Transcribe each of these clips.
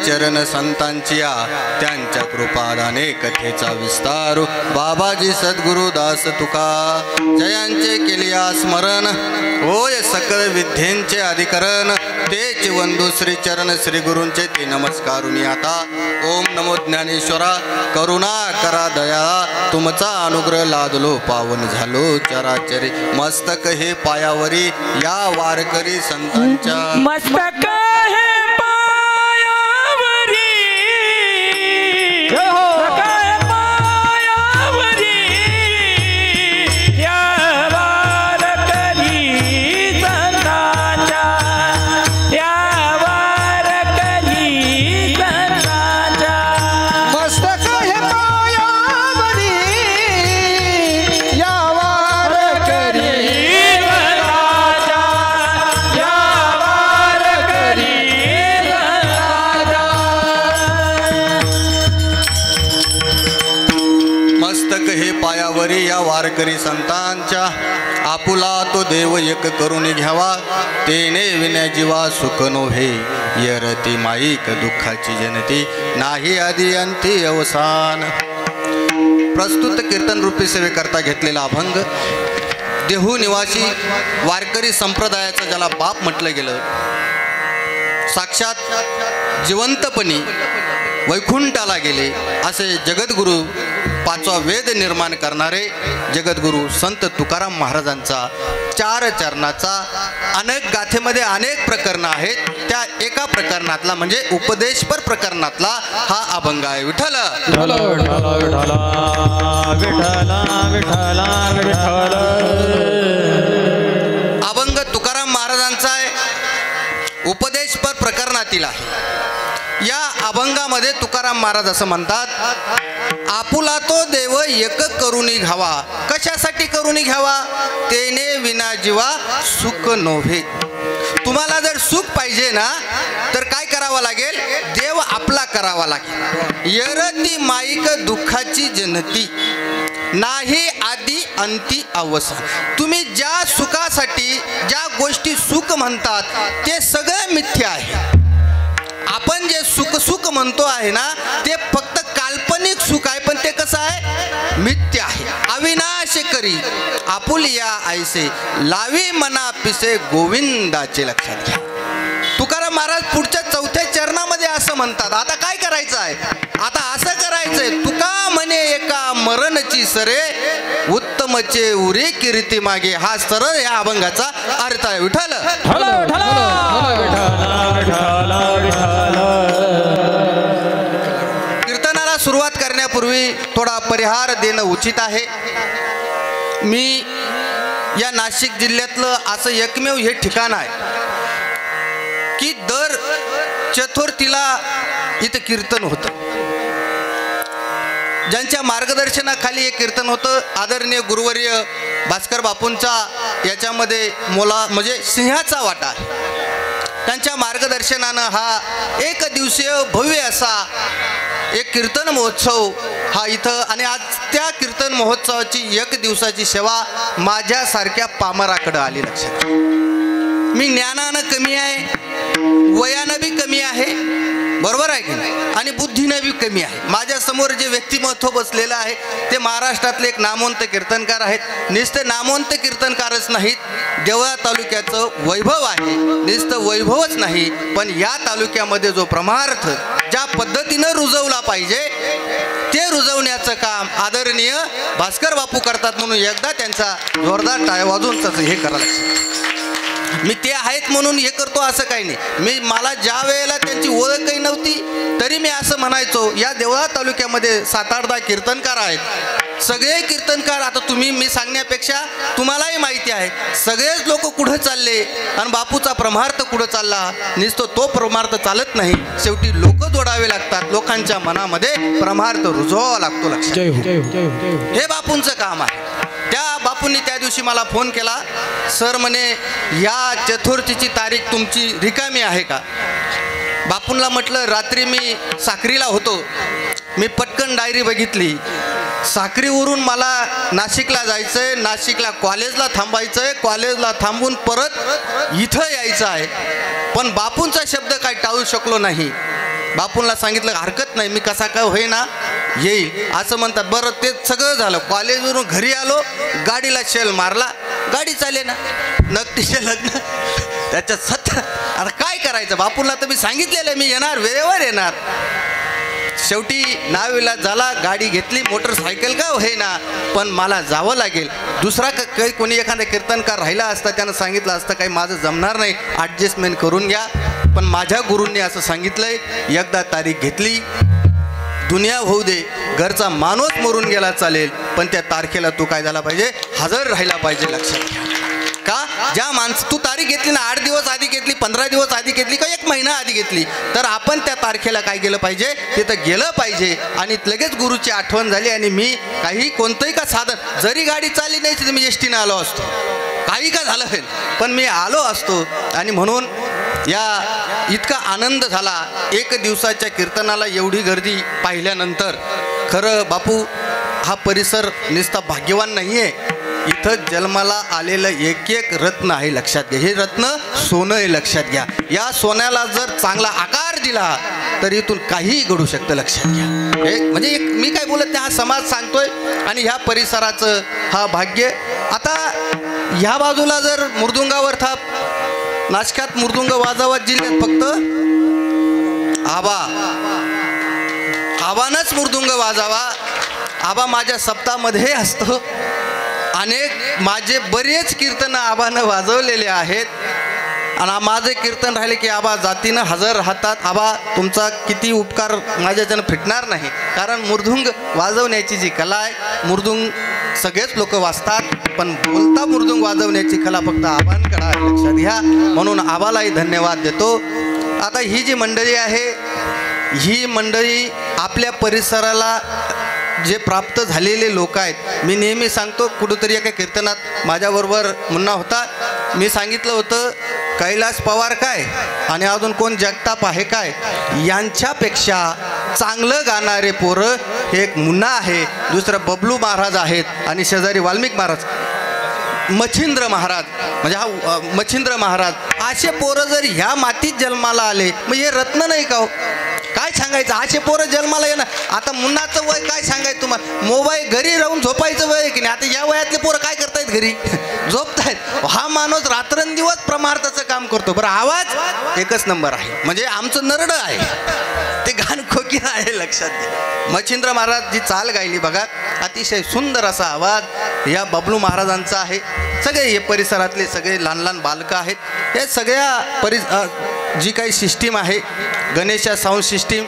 चरण संतांची त्यांच्या कृपादाने कथेचा विस्तार बाबाजी सद्गुरु दास तुका जयांचे केलिया स्मरण होय सकल विद्येंचे अधिकरण तेच वंदू श्री चरण श्री गुरूंचे ते नमस्कारुनी आता ओम नमो ज्ञानेश्वरा करुणा करा दया तुमचा अनुग्रह लादलो पावन झालो चराचरी मस्तक हे पायावरी या वारकरी संतांच्या मस्तक हे या वारकरी संतांच्या आपुला तो देव एक करून घ्यावा तेने विना जीवा सुख नोहे यरती माईक दुःखाची जनती नाही आदी अंती अवसान। प्रस्तुत कीर्तन रूपी सेवेकरता घेतलेला अभंग देहू निवासी वारकरी संप्रदायाचा ज्याला बाप म्हटलं गेलं, साक्षात जिवंतपणी वैकुंठाला गेले असे जगद्गुरु पाचवा वेद निर्माण करणारे जगद्गुरु संत तुकाराम महाराजांचा चार चरणाचा अनेक गाथेमध्ये अनेक प्रकरणं आहेत, त्या एका प्रकरणातला म्हणजे उपदेशपर प्रकरणातला हा अभंग आहे। विठ्ठल अभंग तुकाराम महाराजांचा आहे, उपदेशपर प्रकरणातील आहे। या अभंगामध्ये तुकाराम महाराज असं म्हणतात, आपुला तो देव एक करुणी घ्यावा। कशासाठी करुणी घ्यावा? तेने विना जीवा सुख नोहे। तुम्हाला जर सुख पाहिजे ना तर काय करावं लागेल? देव आपला करावा लागेल। यरती माईक दुःखाची जनती नाही आदी अंती अवसान। तुम्ही ज्या सुखासाठी ज्या गोष्टी सुख म्हणतात ते सगळं मिथ्या आहे। आपण जे सुख म्हणतो आहे ना ते फक्त काल्पनिक सुख आहे, पण ते कसं आहे? मिथ्या आहे। अविनाश करी आपुलिया ऐसे लावी मना पिसे गोविंदाचे लक्षात घ्या। तुकाराम महाराज पुढच्या चौथ्या चरणामध्ये असं म्हणतात, आता काय करायचं आहे? आता असं करायचंय, तुका म्हणे एका मरणची सरे उत्तमचे उरे कीर्ती मागे। हा सरळ या अभंगाचा अर्थ आहे। विठ्ठल कीर्तनाला सुरुवात करण्यापूर्वी थोडा परिहार देणं उचित आहे। मी या नाशिक जिल्ह्यातलं असं एकमेव हे ठिकाण आहे की दर चतुर्थीला इथं कीर्तन होतं। ज्यांच्या मार्गदर्शनाखाली हे कीर्तन होतं, आदरणीय गुरुवर्य भास्कर बापूंचा याच्यामध्ये म्हणजे सिंहाचा वाटा आहे। त्यांच्या मार्गदर्शनानं हा एक दिवसीय भव्य असा एक कीर्तन महोत्सव हा इथं, आणि आज त्या कीर्तन महोत्सवाची एक दिवसाची सेवा माझ्यासारख्या पामराकडं आली। लक्षात, मी ज्ञानानं कमी आहे, वयानं बी कमी आहे, बरोबर आहे की नाही, आणि बुद्धीनं बी कमी आहे। माझ्या समोर जे व्यक्तिमत्व बसलेलं आहे ते महाराष्ट्रातले एक नामवंत कीर्तनकार आहेत। नुसते नामवंत कीर्तनकारच नाहीत, देवळा तालुक्याचं वैभव आहे। नुसतं वैभवच नाही, पण या तालुक्यामध्ये जो परमार्थ ज्या पद्धतीनं रुजवला पाहिजे ते रुजवण्याचं काम आदरणीय भास्कर बापू करतात, म्हणून एकदा त्यांचा जोरदार टाळ्या वाजवून तसं हे करायला। मी ते आहेत म्हणून हे करतो असं काही नाही। मला ज्या वेळेला त्यांची ओळखही नव्हती तरी मी असं म्हणायचो, या देवळा तालुक्यामध्ये 7-8 कीर्तनकार आहेत। सगळे कीर्तनकार, आता मी सांगण्यापेक्षा तुम्हालाही माहिती आहे सगळेच लोक कुठं चालले आणि बापूचा परमार्थ कुठं चालला। नुसतं तो परमार्थ चालत नाही, शेवटी लोक जोडावे लागतात, लोकांच्या मनामध्ये परमार्थ रुजवावा लागतो। लक्षात, हे बापूंचं काम आहे। त्या बापूंनी त्या दिवशी मला फोन केला, सर म्हणे या चतुर्थीची तारीख तुमची रिकामी आहे का? बापूंना म्हटलं रात्री मी साक्रीला होतो, मी पटकन डायरी बघितली, साक्रीवरून मला नाशिकला जायचंय, नाशिकला कॉलेजला थांबायचंय, कॉलेजला थांबून परत इथं यायचं आहे। पण बापूंचा शब्द काय टाळू शकलो नाही। बापूंना सांगितलं हरकत नाही, मी कसा काय होईना येईल असं म्हणतात. बरं ते सगळं झालं, कॉलेजवरून घरी आलो, गाडीला शेल मारला, गाडी चाले ना, नकटीचे लग्न त्याच्यात 17. आता काय करायचं, बापूंना तर मी सांगितलेलं मी येणार, वेळेवर येणार. शेवटी नावीला झाला, गाडी घेतली, मोटरसायकल का होईना पण मला जावं लागेल. दुसरा काही कोणी एखादा कीर्तनकार राहिला असता, त्यानं सांगितलं असतं काही माझं जमणार नाही, ॲडजस्टमेंट करून घ्या. पण माझ्या गुरूंनी असं सांगितलंय, एकदा तारीख घेतली, दुनिया होऊ दे, घरचा माणूस मरून गेला चालेल, पण त्या तारखेला तू काय झाला पाहिजे, हजर राहिला पाहिजे. लक्षात घ्या. का ज्या तू तारीख घेतली ना, 8 दिवस आधी घेतली, 15 दिवस आधी घेतली, का 1 महिना आधी घेतली, तर आपण त्या तारखेला काय केलं पाहिजे, तिथं गेलं पाहिजे. आणि लगेच गुरुची आठवण झाली. आणि मी काही कोणतंही का साधन, जरी गाडी चालली नाही तर मी एसटीने आलो असतो, काही का झालं आहे, पण मी आलो असतो. आणि म्हणून या इतका आनंद झाला 1 दिवसाच्या कीर्तनाला. एवढी गर्दी पाहिल्यानंतर खरं बापू हा परिसर नुसता भाग्यवान नाही आहे, इथं जन्माला आलेलं एक एक रत्न आहे. लक्षात घ्या, हे रत्न सोनं आहे. लक्षात घ्या, या सोन्याला जर चांगला आकार दिला तर इथून काहीही घडू शकतं. लक्षात घ्या, हे म्हणजे मी काय बोलत नाही, हा समाज सांगतोय आणि ह्या परिसराचं हा भाग्य. आता ह्या बाजूला जर मृदुंगावर थाप, नाशकात मृदुंग वाजावा, जिल्ह्यात फक्त आबानच मृदुंग वाजावा. आबा माझ्या सप्तामध्ये असतो. अनेक माझे बरेच कीर्तन आबानं वाजवलेले आहेत. आणि माझे कीर्तन राहिले की आबा जातीनं हजर राहतात. आबा तुमचा किती उपकार माझ्याच्यानं फिटणार नाही, कारण मृदुंग वाजवण्याची जी कला आहे, मृदुंग सगळेच लोक वाजतात, पण बोलता मृदुंग वाजवण्याची कला फक्त आबांकडे आहे. लक्षात घ्या, म्हणून आबालाही धन्यवाद देतो. आता ही जी मंडळी आहे, ही मंडळी आपल्या परिसराला जे प्राप्त झालेले लोक आहेत. मी नेहमी सांगतो, कुठंतरी एका कीर्तनात माझ्याबरोबर मुन्ना होता, मी सांगितलं होतं कैलास पवार काय आणि अजून कोण जगताप आहे काय, यांच्यापेक्षा चांगलं गाणारे पोरं हे एक मुन्ना आहे, दुसरं बबलू महाराज आहेत, आणि शेजारी वाल्मिक महाराज, मच्छिंद्र महाराज, म्हणजे हा मच्छिंद्र महाराज. असे पोरं जर ह्या मातीत जन्माला आले, मग हे रत्न नाही का हो? काय सांगायचं, असे पोरं जन्माला येणं. आता मुन्नाचं वय काय सांगायचं तुम्हाला, मोबाईल घरी राहून झोपायचं वय की नाही. आता या वयातले पोरं काय करतायत, घरी झोपतायत. हा माणूस रात्रंदिवस प्रमार्थाचं काम करतो. बरं, आवाज एकच नंबर आहे, म्हणजे आमचं नरडं आहे, ते गाण खोकीन आहे. लक्षात घ्या, मच्छिंद्र महाराज जी चाल गायली बघा, अतिशय सुंदर असा आवाज या बबलू महाराजांचा आहे. सगळे हे परिसरातले सगळे लहान लहान बालकं आहेत. हे सगळ्या जी काही सिस्टीम आहे, गणेशा साऊंड सिस्टीम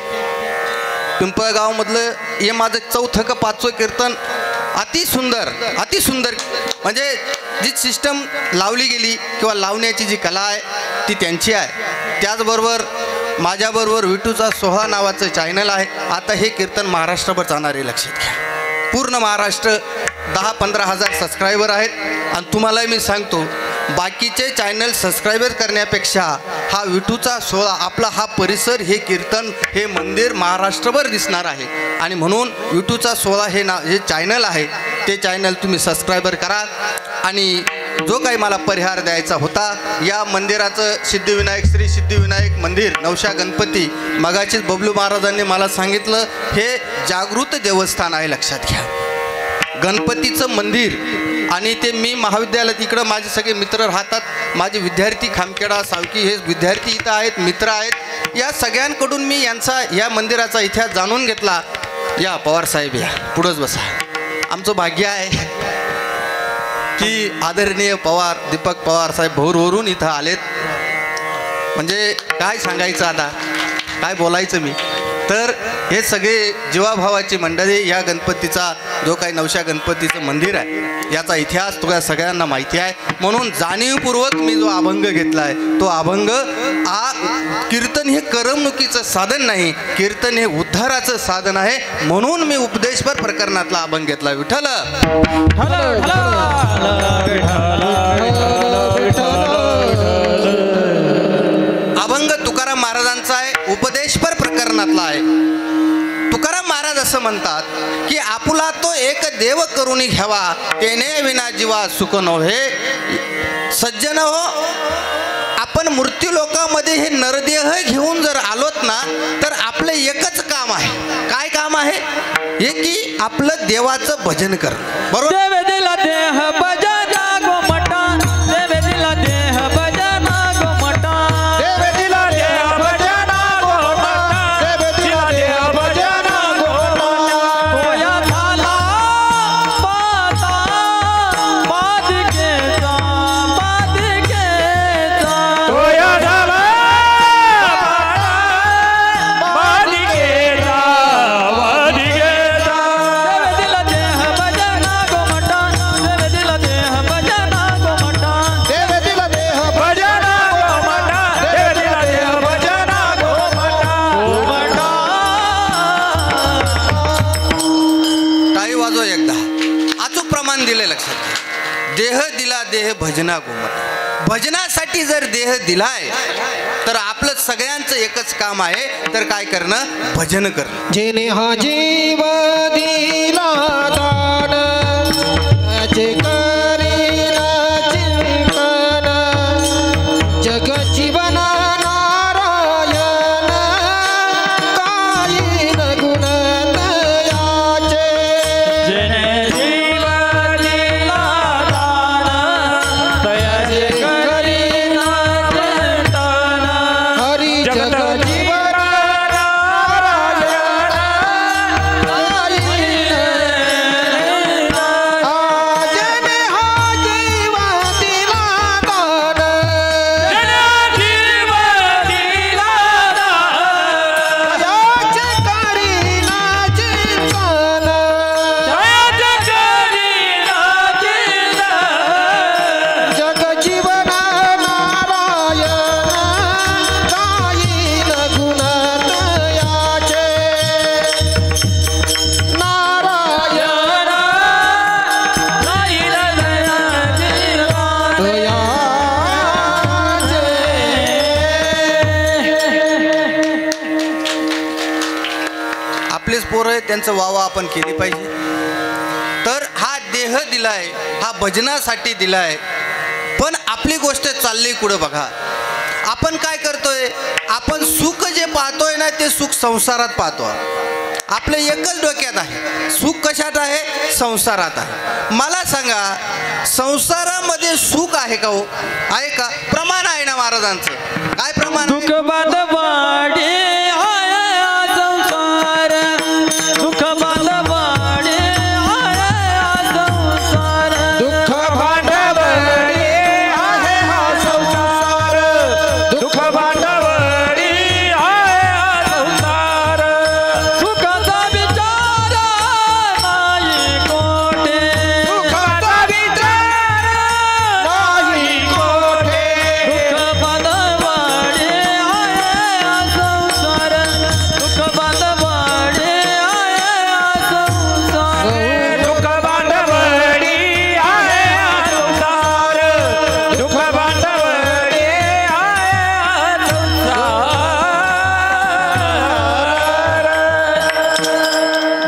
पिंपळगावमधलं, हे माझं 4थं का 5वं कीर्तन. अति सुंदर म्हणजे जी सिस्टम लावली गेली किंवा लावण्याची जी कला आहे ती त्यांची आहे. त्याचबरोबर माझ्याबरोबर विटूचा सोहळा नावाचं चॅनल आहे. आता हे कीर्तन महाराष्ट्रभर जाणार आहे. लक्षात घ्या, पूर्ण महाराष्ट्र 10-15 हजार सबस्क्रायबर आहेत. आणि तुम्हालाही मी सांगतो, बाकीचे चॅनल सबस्क्रायबर करण्यापेक्षा हा विठूचा सोहळा, आपला हा परिसर, हे कीर्तन, हे मंदिर महाराष्ट्रभर दिसणार आहे. आणि म्हणून विठूचा सोहळा हे चॅनल आहे, ते चॅनल तुम्ही सबस्क्रायबर करा. आणि जो काही मला परिहार द्यायचा होता, या मंदिराचं सिद्धिविनायक, श्री सिद्धिविनायक मंदिर, नवशा गणपती, मगाचीच बबलू महाराजांनी मला सांगितलं, हे जागृत देवस्थान आहे. लक्षात घ्या, गणपतीचं मंदिर. आणि ते मी महाविद्यालयात, इकडं माझे सगळे मित्र राहतात, माझे विद्यार्थी खामखेडा, सावकी, हे विद्यार्थी इथं आहेत, मित्र आहेत. या सगळ्यांकडून मी या मंदिराचा इतिहास जाणून घेतला. या पवारसाहेब, या पुढंच बसा. आमचं भाग्य आहे की आदरणीय पवार, दीपक पवार साहेब भोरवरून इथं आलेत. म्हणजे काय सांगायचं, आता काय बोलायचं मी. तर हे सगळे जीवाभावाची मंडळी, या गणपतीचा जो काही नवशा गणपतीचं मंदिर आहे, याचा इतिहास तुला सगळ्यांना माहिती आहे. म्हणून जाणीवपूर्वक मी जो अभंग घेतला आहे, तो अभंग कीर्तन हे करमणुकीचं साधन नाही, कीर्तन हे उद्धाराचं साधन आहे. म्हणून मी उपदेशपर प्रकरणातला अभंग घेतला. विठ्ठल अभंग तुकाराम महाराजांचा आहे, उपदेशपर प्रकरणातला आहे. तुकाराम महाराज असं म्हणतात की आपुला तो एक देव करून घ्यावा, तेने विना जीवा सुख नव्हे. सज्जन हो, आपण मृत्यू लोकामध्ये हे नरदेह घेऊन जर आलोत ना, तर आपले एकच काम आहे. काय काम आहे हे की आपलं देवाचं भजन कर. बरोबर. देव दिला देह भजना गोमटा, देव दिला देह भजना गोमटा, देव दिला देह भजना गोमटा, देव दिला देह भजना गोमटा. होया झाला पाता मादिकेचा, मादिकेचा. तोया झाला मालिकेचा, मालिकेचा. देव दिला देह भजना गोमटा, देव दिला देह भजना गोमटा. देव दिला देह भजना गोमटा, देव दिला देह भजना गोमटा. टाळी वाजव एकदा. अचूक प्रमाण दिले लक्षात. देह दिला देह भजना गोमट. भजनासाठी जर देह दिलाय तर आपलं सगळ्यांचं एकच काम आहे, तर काय करणं? भजन करणं. जेने हा जीव दिला दान, त्याचे करीना चिंतन, जग जीवन नारायण, काही न गुण तयाचे. जेने जीव दिला दान, तयाचे करीना चिंतन. हरी जग जीवन नारायण, काही जेने हा जीव दिला दान, याचे करीना चिंतन, जग जीवन नारायण, काही न गुण तयाचे. नारायण आपलेच पोरं आहे, त्यांचं वावा आपण केली पाहिजे. तर हा देह दिलाय, हा भजनासाठी दिलाय. पण आपली गोष्ट चालली कुठं बघा. आपण काय करतोय? आपण सुख जे पाहतोय ना ते सुख संसारात पाहतो. आपलं एकच डोक्यात आहे, सुख कशात आहे? संसारात आहे. मला सांगा, संसारामध्ये सुख आहे का हो? आहे का? प्रमाण आहे ना महाराजांचं. काय प्रमाण? दुःख बांधवाडी आया संसार, दुःख बांधवाडी आया संसार. दुःख भांडवली आहे हा संसार, दुःख भांडवली आहे हा संसार. सुखाचा विचार नाही कोठे, सुखाचा विचार नाही कोठे. दुःख बांधवाडी आया संसार, दुःख बांधवाडी आया संसार. दुःख भांडवली आहे हा संसार, दुःख भांडवली आहे हा संसार.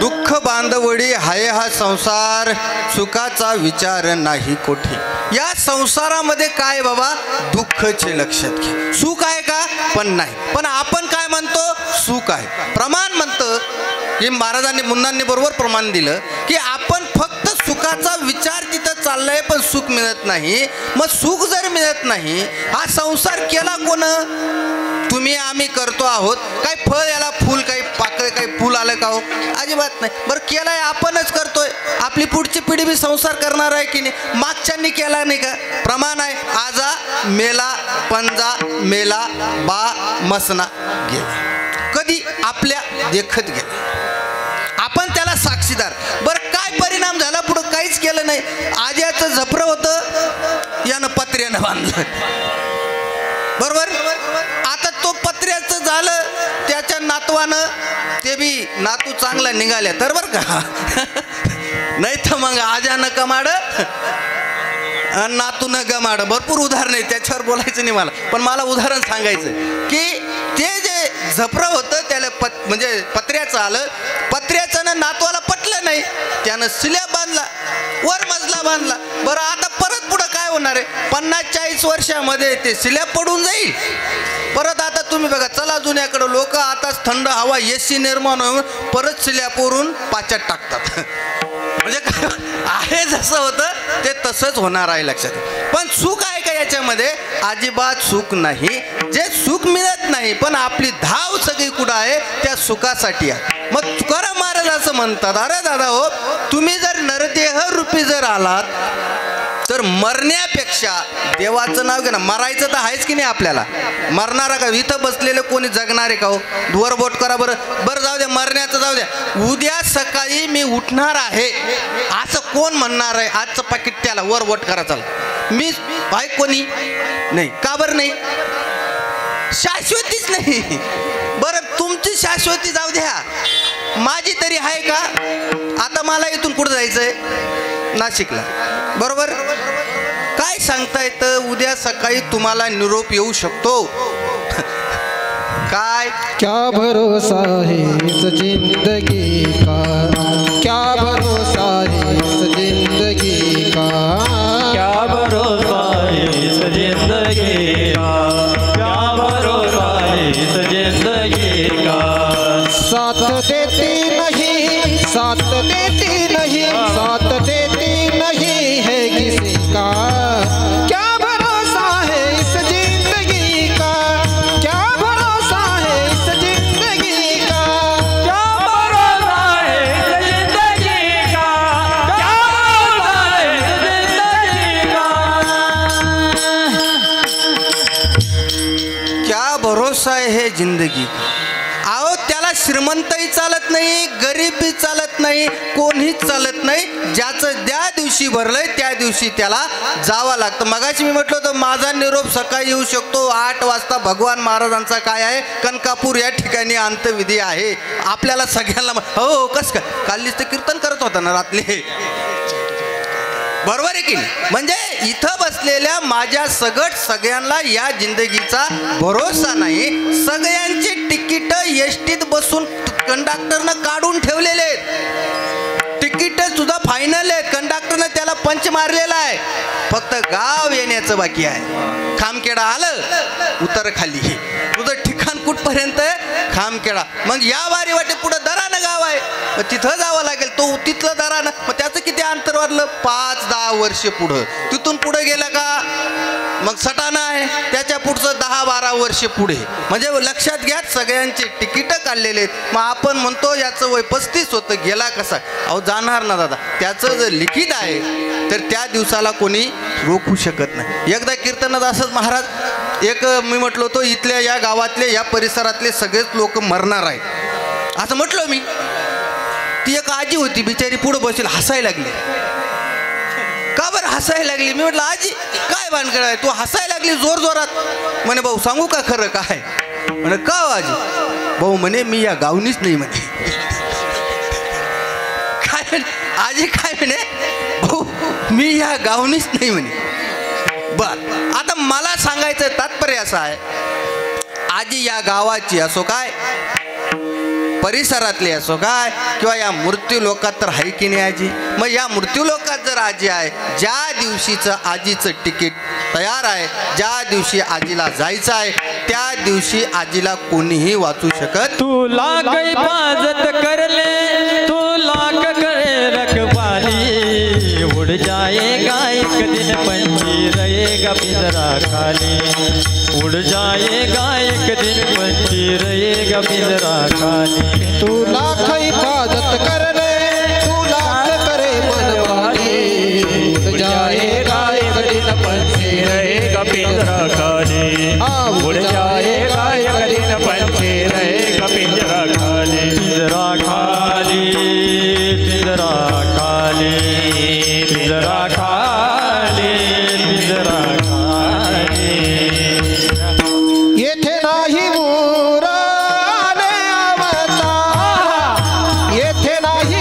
दुःख बांधवडी हाय हा संसार, सुखाचा विचार नाही कोठे. या संसारामध्ये काय बाबा? दुःखचे लक्षात घ्या. सुख आहे का? पण नाही. पण आपण काय म्हणतो? सुख आहे. प्रमाण म्हणतं, हे महाराजांनी मुन्नांनी बरोबर प्रमाण दिलं की आपण फक्त सुखाचा विचार तिथं चाललाय, पण सुख मिळत नाही. मग सुख जर मिळत नाही, हा संसार केला कोण? तुम्ही आम्ही करतो आहोत. काय फळ याला फूल, काही पाकळ, काही फूल आलं का हो? अजिबात नाही. बरं, केलाय आपणच करतोय. आपली पुढची पिढी बी संसार करणार आहे की नाही? मागच्यांनी केला नाही का? प्रमाण आहे. आजा मेला, पंजा मेला, बा मसना गेला. कधी? आपल्या देखत गेला. आपण त्याला साक्षीदार. बरं, काय परिणाम झाला? पुढं काहीच केलं नाही. आज्याचं झपरं होतं, यानं पत्र्यानं बांधलं. बरोबर. आता तो पत्र्याचं झालं, त्याच्या नातवानं, ते बी नातू चांगला निघाल्या तर बरं का. नाही तर मग आजानं कमाड, नातू न गमाड. भरपूर उदाहरण आहे, त्याच्यावर बोलायचं नाही मला. पण मला उदाहरण सांगायचं की ते जे झपरं होतं त्याला म्हणजे पत्र्याचं आलं. पत्र्याचं ना नातवाला पटलं नाही, त्यानं सिल्या बांधला, वर मजला बांधला. बरं, आता परत पुढं काय होणार आहे? 50-40 वर्षामध्ये ते सिल्या पडून जाईल. परत आता तुम्ही बघा, चला जुन्याकडे लोक आताच थंड हवा एसी निर्माण होऊन परत स्लॅबवरून पाच्यात टाकतात. म्हणजे काय आहे, जसं होतं ते तसंच होणार आहे, लक्षात. पण सुख आहे का याच्यामध्ये? अजिबात सुख नाही. जे सुख मिळत नाही, पण आपली धाव सगळी कुठं आहे? त्या सुखासाठी आहे. मग तुकाराम महाराज असं म्हणतात, अरे दादा हो, तुम्ही जर नरदेह रूपी जर आलात तर मरण्यापेक्षा देवाचं नाव घे ना. मरायचं तर आहेच की नाही आपल्याला. मरणारा का? इथं बसलेले कोणी जगणारे का हो? वर बोट करा बरं. बरं जाऊ द्या, मरण्याचं जाऊ द्या. उद्या सकाळी मी उठणार आहे असं कोण म्हणणार आहे? आजचं पाकिट त्याला वर बोट करा. चला, मी आहे कोणी नाही. का बरं नाही? शाश्वतीच नाही. बरं तुमची शाश्वती जाऊ द्या, माझी तरी आहे का? आता मला इथून कुठं जायचंय? नाशिकला, बरोबर. काय सांगता येतं, उद्या सकाळी तुम्हाला निरोप येऊ शकतो. काय क्या भरोसा है इस जिंदगी का, क्या भरोसा है इस जिंदगी का, क्या भरोसा है इस जिंदगी का, क्या भरोसा है इस जिंदगी का. साथ देती नहीं, साथ देती नहीं, साथ देती नहीं है किसी का. क्या भरोसा है इस जिंदगी का, क्या भरोसा है इस जिंदगी का, क्या भरोसा है इस जिंदगी का, क्या भरोसा है इस जिंदगी का. क्या भरोसा आहे हे जिंदगी. अहो त्याला श्रीमंतही चालत नाही, गरीबी चालत नाही, कोणीच चालत नाही. ज्याचं ज्या दिवशी भरलंय त्या दिवशी त्याला जावं लागतं. मगाशी मी म्हटलं होतं माझा निरोप सकाळी येऊ शकतो 8 वाजता. भगवान महाराजांचा काय आहे? कनकापूर या ठिकाणी अंत्यविधी आहे. आपल्याला सगळ्यांना हो कसं काय? कालीच तर कीर्तन करत होता ना रात्री, बरोबर आहे की नाही? म्हणजे इथं बसलेल्या माझ्या सगट सगळ्यांना या जिंदगीचा भरोसा नाही. सगळ्यांची तिकीट एसटीत बसून कंडक्टरनं काढून ठेवलेले आहेत. तिकीट सुद्धा फायनल आहेत. कंडक्टरनं त्याला पंच मारलेला आहे. फक्त गाव येण्याचं बाकी आहे. खामखेडा आलं, उतर खाली. तुझं ठिकाण कुठपर्यंत आहे? खामखेडा. मग या वारी वाटे पुढं दरानं गाव आहे, मग तिथं जावं लागेल. तो तिथलं दरानं, मग त्याचं किती अंतर वाढलं? 5-10 वर्ष पुढं. तिथून पुढे गेलं का मग सटाणा आहे, त्याच्या पुढचं 10-12 वर्ष पुढे. म्हणजे लक्षात घ्या, सगळ्यांचे तिकीटं काढलेले आहेत. मग आपण म्हणतो याचं वय 35 होतं, गेला कसा? अहो जाणार ना दादा. त्याचं जर लिखित आहे तर त्या दिवसाला कोणी रोखू शकत नाही. एकदा कीर्तनात असंच महाराज, एक मी म्हटलो होतो इथल्या या गावातले या परिसरातले सगळेच लोक मरणार आहेत असं म्हटलं मी. ती एक आजी होती बिचारी, पुढं बसेल, हसायला लागली. का बरं हसायला लागली? मी म्हटलं आजी काय भानगड आहे, तू हसायला लागली जोर जोरात? म्हणे भाऊ सांगू का खरं काय? म्हणे का आजी? भाऊ म्हणे मी या गावनीच नाही म्हणे. काय आजी काय म्हणे? भाऊ मी या गावनीच नाही म्हणे. बर, आता मला सांगायचं तात्पर्य असं आहे, आजी या गावाची असो काय, परिसरातली असो काय, किंवा या मृत्यू लोकात तर आहे की नाही आजी. मग या मृत्यू लोकात जर आजी आहे, ज्या दिवशीचं आजीचं तिकीट तयार आहे, ज्या दिवशी आजीला जायचं आहे, त्या दिवशी आजीला कोणीही वाचू शकत. तू लाख हिफाजत कर ले, तू लाख करे रखवाली, उड़ जाएगा एक दिन पंछी रहेगा पिंजरा खाली, उड़ जाएगा एक दिन पंछी रहेगा पिंजरा खाली. तू लाख हिफाजत कर ले, तू लाख करे मनवाली, उड़ जाएगा एक दिन पंछी रहेगा पिंजरा खाली, उड़ जाएगा एक दिन पंछी रहेगा पिंजरा खाली. पिंजरा खाली, पिंजरा खाली, पिंजरा खाली, पिंजरा खाली. येथे नाही उराने आवता, येथे नाही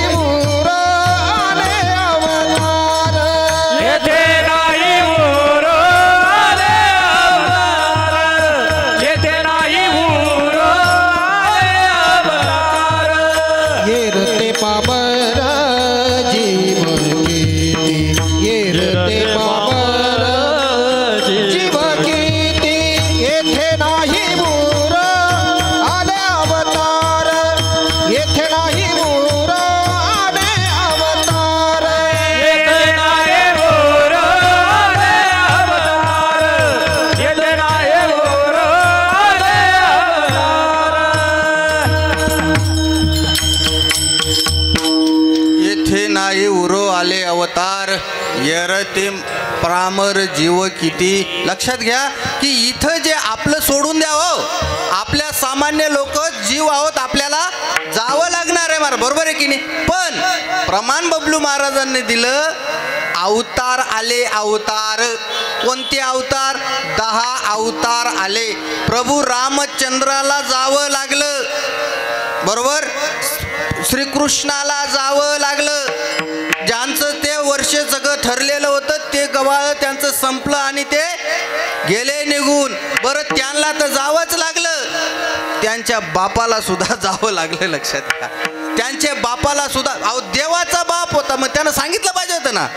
आले अवतार यरते प्रामर जीव किती. लक्षात घ्या की इथं जे आपलं सोडून द्यावं, आपल्या सामान्य लोक जीव आहोत, आपल्याला जावं लागणार आहे मार, बरोबर आहे की नाही. पण प्रमाण बबलू महाराजांनी दिलं, अवतार आले अवतार. कोणते अवतार? 10 अवतार आले. प्रभू रामचंद्राला जावं लागलं, बरोबर, श्रीकृष्णाला जावं लागलं. ज्यांचं ते वर्ष सगळं ठरलेलं होतं ते गवाळ त्यांचं संपलं आणि ते गेले निघून. बरं, त्यांना तर जावंच लागलं, त्यांच्या बापाला सुद्धा जावं लागलं. लक्षात घ्या, त्यांच्या बापाला सुद्धा. अहो, देवाचा बाप होता, मग त्यानं सांगितलं पाहिजे होतं ना,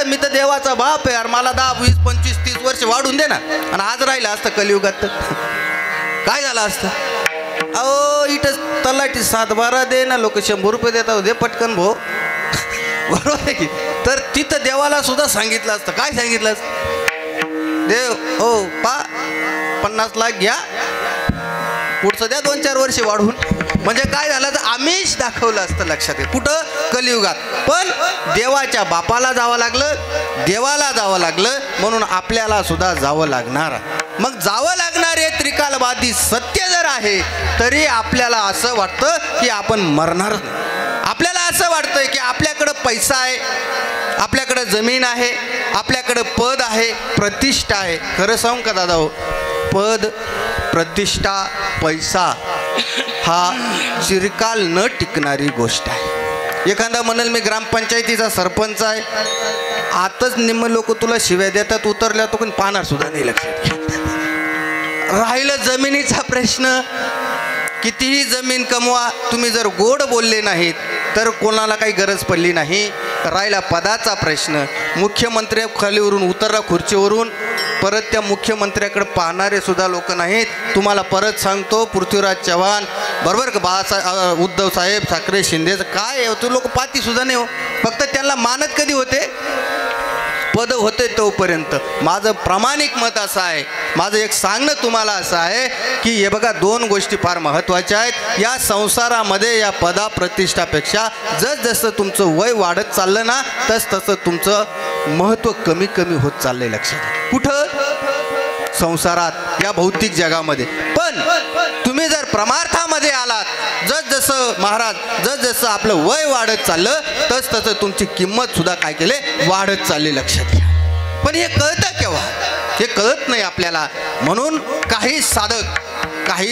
मी तर देवाचा बाप आहे यार, मला 10, 20, 25, 30 वर्ष वाढून दे ना. आणि आज राहिलं असतं कलियुगात तर काय झालं असतं? अहो, इथं तलाठी 7-12 दे ना, लोक 100 रुपये देतात, दे पटकन भाऊ, बरोबर आहे की. तर तिथं देवाला सुद्धा सांगितलं असतं. काय सांगितलं असतं? देव हो 50 लाख घ्या, पुढचं द्या 2-4 वर्ष वाढवून. म्हणजे काय झालं तर आमिष दाखवलं असतं. लक्षात घ्या, कुठं? कलियुगात. पण देवाच्या बापाला जावं लागलं, देवाला जावं लागलं, म्हणून आपल्याला सुद्धा जावं लागणार. मग जावं लागणार हे त्रिकालवादी सत्य जर आहे, तरी आपल्याला असं वाटतं की आपण मरणार नाही. आपल्याला असं वाटतंय की आपल्याकडं पैसा आहे, आपल्याकडं जमीन आहे, आपल्याकडं पद आहे, प्रतिष्ठा आहे. खरं सांगू का दादा, हो, पद, प्रतिष्ठा, पैसा हा चिरकाल न टिकणारी गोष्ट आहे. एखादा म्हणाल मी ग्रामपंचायतीचा सरपंच आहे, आताच निम्म लोक तुला शिव्या देतात, उतरल्या तो पण पाहणार सुद्धा नाही. लक्षात घ्या. राहिलं जमिनीचा प्रश्न, कितीही जमीन कमवा, तुम्ही जर गोड बोलले नाहीत तर कोणाला काही गरज पडली नाही. राहिला पदाचा प्रश्न, मुख्यमंत्री खालीवरून उतरला खुर्चीवरून, परत त्या मुख्यमंत्र्याकडे पाहणारे सुद्धा लोक नाहीत. तुम्हाला परत सांगतो, पृथ्वीराज चव्हाण, बरोबर का, बाळासाहेब, उद्धव साहेब ठाकरे, शिंदेचं काय तू लोक पाती सुद्धा नाही हो. फक्त त्यांना मानत कधी होते? पद होते तोपर्यंत. माझं प्रामाणिक मत असं आहे, माझं एक सांगणं तुम्हाला असं आहे की हे बघा, 2 गोष्टी फार महत्त्वाच्या आहेत या संसारामध्ये. या पदा प्रतिष्ठापेक्षा जसं तुमचं वय वाढत चाललं ना, तसं तुमचं महत्त्व कमी कमी होत चाललंय. लक्षात. कुठं? संसारात, या भौतिक जगामध्ये. पण तुम्ही जर परमार्थामध्ये आलात, जसं महाराज, जसं आपलं वय वाढत चाललं, तसं तुमची किंमत सुद्धा काय केले, वाढत चालली. लक्षात घ्या. पण हे कळतं केव्हा? हे कळत नाही आपल्याला. म्हणून काही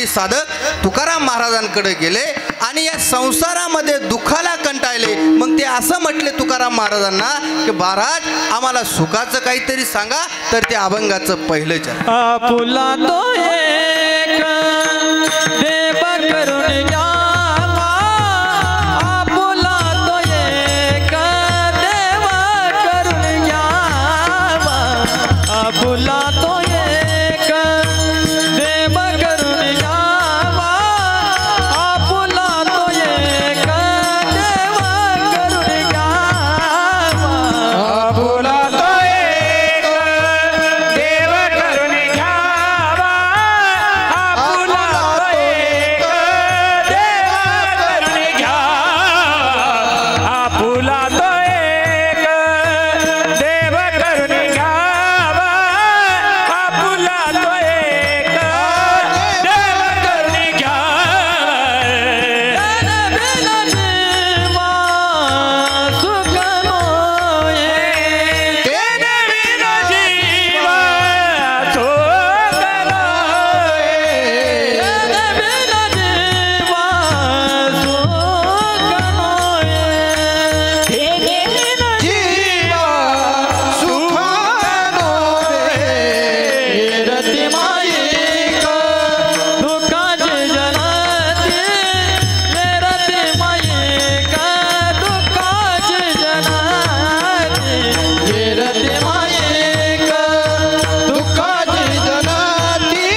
साधक तुकाराम महाराजांकडे गेले आणि या संसारामध्ये दुःखाला कंटाळले. मग ते असं म्हटले तुकाराम महाराजांना की महाराज, आम्हाला सुखाचं काहीतरी सांगा. तर ते अभंगाचं पहिलं चरण, आपुला तो एक देव करून घ्यावा, आपुला तो एक देव करून घ्यावा, आपुला तो एक देव करून घ्यावा, आपुला तो एक देव करून घ्यावा, आपुला तो एक देव करून घ्यावा, आपुला तो एक देव करून घ्यावा, आपुला तो एक देव करून घ्यावा, आपुला तो एक देव करून घ्यावा. तेने बिना जीवा सुख नोए, तेने बिना जीवा सुख नोए, तेने बिना जीवा सुख नोए, रति मायिक दुःखाची जनाती, रति मायिक दुःखाची जनाती, रति मायिक दुःखाची जनाती,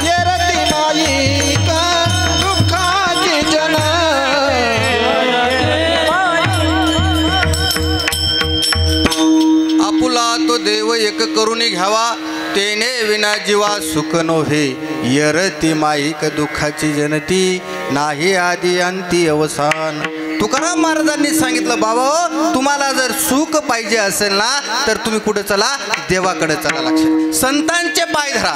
येरती मायिक दुःखाची जनाती. आपुला तो देव एक करून घ्यावा, तेने विना जीवा सुख नोहे, यरती माईक दुःखाची जनती, नाही आदी अंती अवसान. तुकाराम महाराजांनी सांगितलं, बाबा तुम्हाला जर सुख पाहिजे असेल ना तर तुम्ही कुठे चला, देवाकडे चला. लक्षात, संतांचे पाय धरा.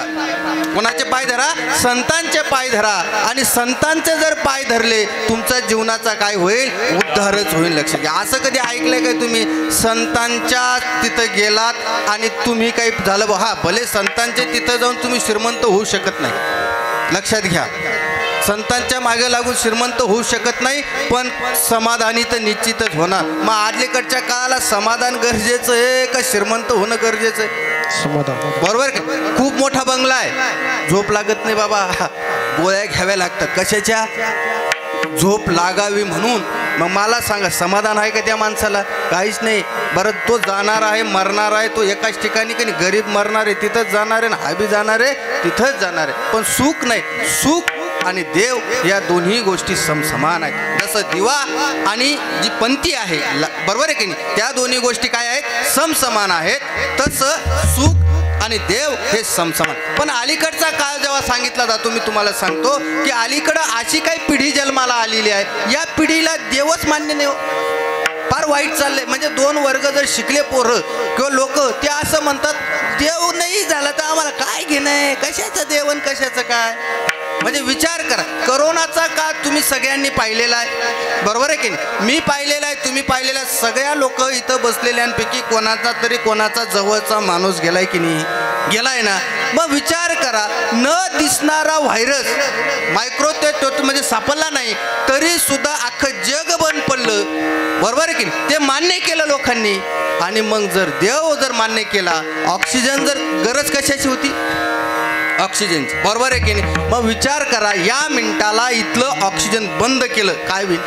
कोणाचे पाय धरा? संतांचे पाय धरा. आणि संतांचे जर पाय धरले तुमच्या जीवनाचा काय होईल? उद्धारच होईल. लक्षात घ्या. असं कधी ऐकलंय काय तुम्ही संतांच्या तिथं गेलात आणि तुम्ही काही झालं बा, हा भले संतांचे तिथं जाऊन तुम्ही श्रीमंत होऊ शकत नाही. लक्षात घ्या, संतांच्या मागे लागून श्रीमंत होऊ शकत नाही, पण समाधानी तर निश्चितच होणार. मग आजलीकडच्या काळाला समाधान गरजेचं आहे का श्रीमंत होणं गरजेचं आहे? समाधान. बरोबर का? खूप मोठा बंगला आहे, झोप लागत नाही बाबा, गोळ्या घ्याव्या लागतात. कशाच्या? झोप लागावी म्हणून. मग मला सांगा समाधान आहे का त्या माणसाला? काहीच नाही. बरं, तो जाणार आहे, मरणार आहे, तो एकाच ठिकाणी काही गरीब मरणार आहे तिथंच जाणार आहे, हा बी जाणार आहे तिथंच जाणार आहे, पण सुख नाही. सुख आणि देव या दोन्ही गोष्टी समसमान आहेत. जसं दिवा आणि जी पंथी आहे, बरोबर आहे की नाही, त्या दोन्ही गोष्टी काय आहेत? समसमान आहेत. तसं सुख आणि देव हे समसमान. पण अलीकडचा काळ जेव्हा सांगितला जातो, मी तुम्हाला सांगतो की अलीकडं अशी काही पिढी जन्माला आलेली आहे, या पिढीला देवच मान्य नाही. फार वाईट चाललंय. म्हणजे दोन वर्ग जर शिकले पोरं किंवा लोक, ते असं म्हणतात देव नाही झाला तर आम्हाला काय घेणं आहे, कशाचं देवन कशाचं काय. म्हणजे विचार करा, करोनाचा काळ तुम्ही सगळ्यांनी पाहिलेला आहे, बरोबर आहे की नाही? मी पाहिलेला आहे, तुम्ही पाहिलेला आहे. सगळ्या लोक इथं बसलेल्यांपैकी कोणाचा तरी कोणाचा जवळचा माणूस गेलाय की नाही? गेलाय ना. मग विचार करा, न दिसणारा व्हायरस मायक्रो ते म्हणजे सापडला नाही तरी सुद्धा अख्खं जग बंद पडलं, बरोबर आहे की नाही? ते मान्य केलं लोकांनी. आणि मग जर देव जर मान्य केला, ऑक्सिजन जर गरज कशाची होती? ऑक्सिजनची, बरोबर आहे की नाही? मग विचार करा, या मिनिटाला इथलं ऑक्सिजन बंद केलं, काय होईल?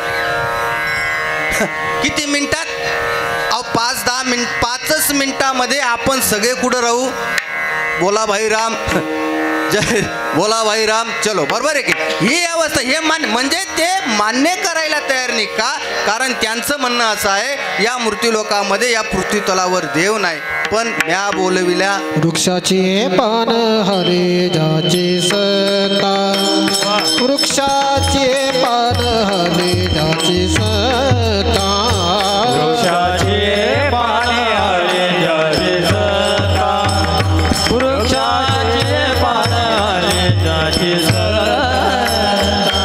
किती मिनिटात? 5-10 मिनिट, 5च मिनिटामध्ये आपण सगळे कुठं राहू? बोला भाई राम, जय बोला भाई राम, चलो, बरोबर आहे की? ही अवस्था, हे म्हणजे ते मान्य करायला तयार नाही का? कारण त्यांचं म्हणणं असं आहे, या मृत्यूलोकामध्ये, या पृथ्वीतलावर देव नाही, पण म्या बोलविल्या वृक्षाचे पान हरे जाचे सता, वृक्षाचे पान हरे जाचे सता, वृक्षाचे पाने हरे जाचे सता, वृक्षाचे पान हरे जाचे सता.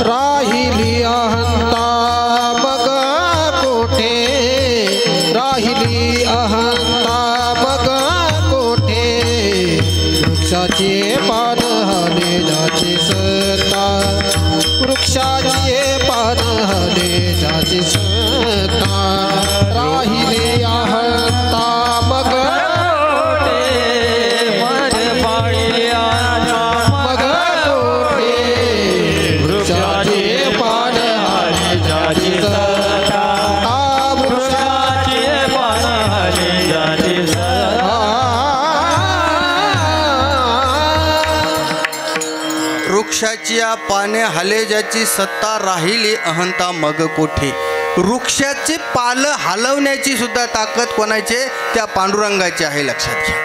राहिली अहंता बघ कोठे, राहिली अहंता बघ कोठे, वृक्षाचे पान हरे जाचे सता, वृक्षाचे पान हरे जाचे सता. राहिली अहंता बघ वृक्षाची पाने हले ज्याची सत्ता, राहिली अहंता मग कोठे. वृक्षाची पालं हलवण्याची सुद्धा ताकद कोणाचे? त्या पांडुरंगाची आहे. लक्षात घ्या.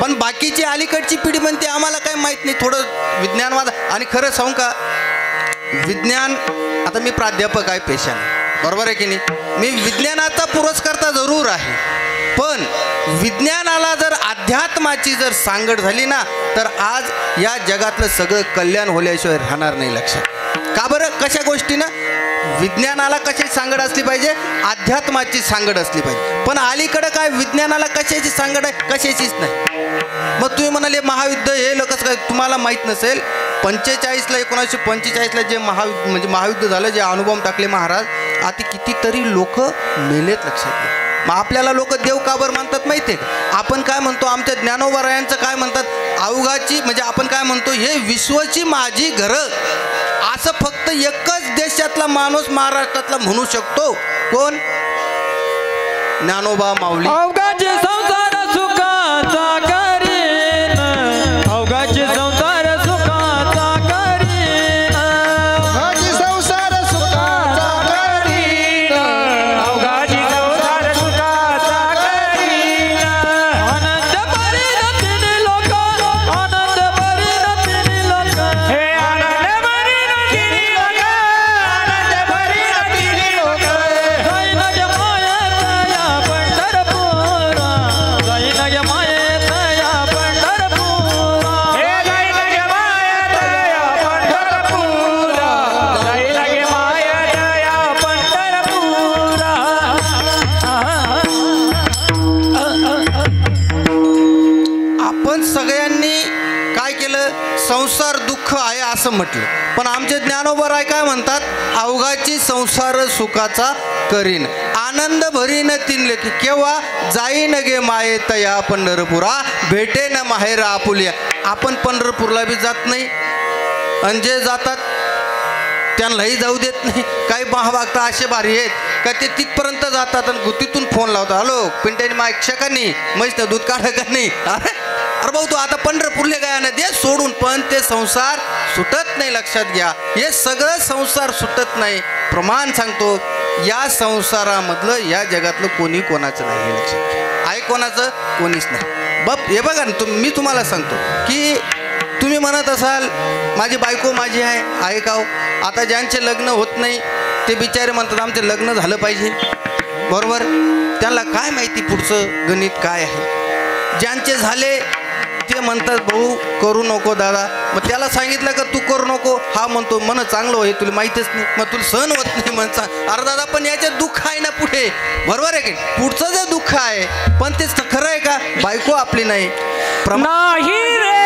पण बाकीची अलीकडची पिढी म्हणते आम्हाला काही माहीत नाही, थोडं विज्ञानवाद. आणि खरं सांगू का, विज्ञान, आता मी प्राध्यापक आहे पेशाने, बरोबर आहे की नाही? मी विज्ञानाचा पुरस्कर्ता जरूर आहे, पण विज्ञानाला जर अध्यात्माची जर सांगड झाली ना तर आज या जगातलं सगळं कल्याण होल्याशिवाय राहणार नाही. लक्षात का बरं? कशा गोष्टीनं? विज्ञानाला कशाची सांगड असली पाहिजे? अध्यात्माची सांगड असली पाहिजे. पण अलीकडं काय, विज्ञानाला कशाची सांगड आहे? कशाचीच नाही. मग तुम्ही म्हणाले महायुद्ध हे लोकच काय तुम्हाला माहीत नसेल? 1945ला जे महायुद्ध झालं, जे अणुबॉम्ब टाकले महाराज, आता कितीतरी लोक मेलेत. लक्षात घ्या. मग आपल्याला लोक देव का बरं म्हणतात माहिती आहे का? आपण काय म्हणतो, आमच्या ज्ञानोबारायांचं काय म्हणतात, अवघाची म्हणजे आपण काय म्हणतो, हे विश्वची माझी घरं. असं फक्त एकच देशातला माणूस महाराष्ट्रातला म्हणू शकतो. कोण? ज्ञानोबा माऊली. अवघाचे संसार सुखाचा करीन, अवघाचे संसार सुखाचा करीन, अवघाचे संसार सुखाचा करीन, अवघाचे संसार सुखाचा करीन. आनंद भरीन तिन्ही लोक, आनंद भरीन तिन्ही लोक, हे आनंद भरीन तिन्ही लोक, आनंद भरीन तिन्ही लोक. जाईन जमायत या पंढरपुरी, सगळ्यांनी काय केलं, संसार दुःख आहे असं म्हटलं. पण आमचे ज्ञानोबराय काय म्हणतात, अवघाची संसार सुखाचा करीन, आनंद भरीन तिनले की केव्हा जाईन गे माये तया पंढरपुरा, भेटे न माहेर आपुलिया. आपण पंढरपूरला बी जात नाही आणि जे जातात त्यांनाही जाऊ देत नाही. काही महाभक्त असे भारी आहेत का ते तिथपर्यंत जातात आणि तिथून फोन लावतात, हॅलो पिंट्याने मागशा का नाही, म्हैस दूध काढा का नाही. अरे भाऊ तू आता पंढरपूरले काय ना दे सोडून, पण ते संसार सुटत नाही. लक्षात घ्या, हे सगळं संसार सुटत नाही. प्रमाण सांगतो, या संसारामधलं या जगातलं कोणी कोणाचं नाही. हे लक्षात घ्या, आहे कोणाचं, कोणीच नाही. हे बघा ना, मी तुम्हाला सांगतो की तुम्ही म्हणत असाल माझी बायको माझी आहे का हो. आता ज्यांचे लग्न होत नाही ते बिचारे म्हणतात आमचे लग्न झालं पाहिजे, बरोबर. त्यांना काय माहिती पुढचं गणित काय आहे. ज्यांचे झाले ते म्हणतात भाऊ करू नको दादा. मग त्याला सांगितलं का तू करू नको, हा म्हणतो मन चांगलं होय तुला माहीतच नाही, मग तुला सहन होत नाही म्हणता. अरे दादा पण याच्यात दुःख आहे ना पुढे, बरोबर आहे की पुढचं जे दुःख आहे, पण तेच खरं आहे का, बायको आपली नाही नाही रे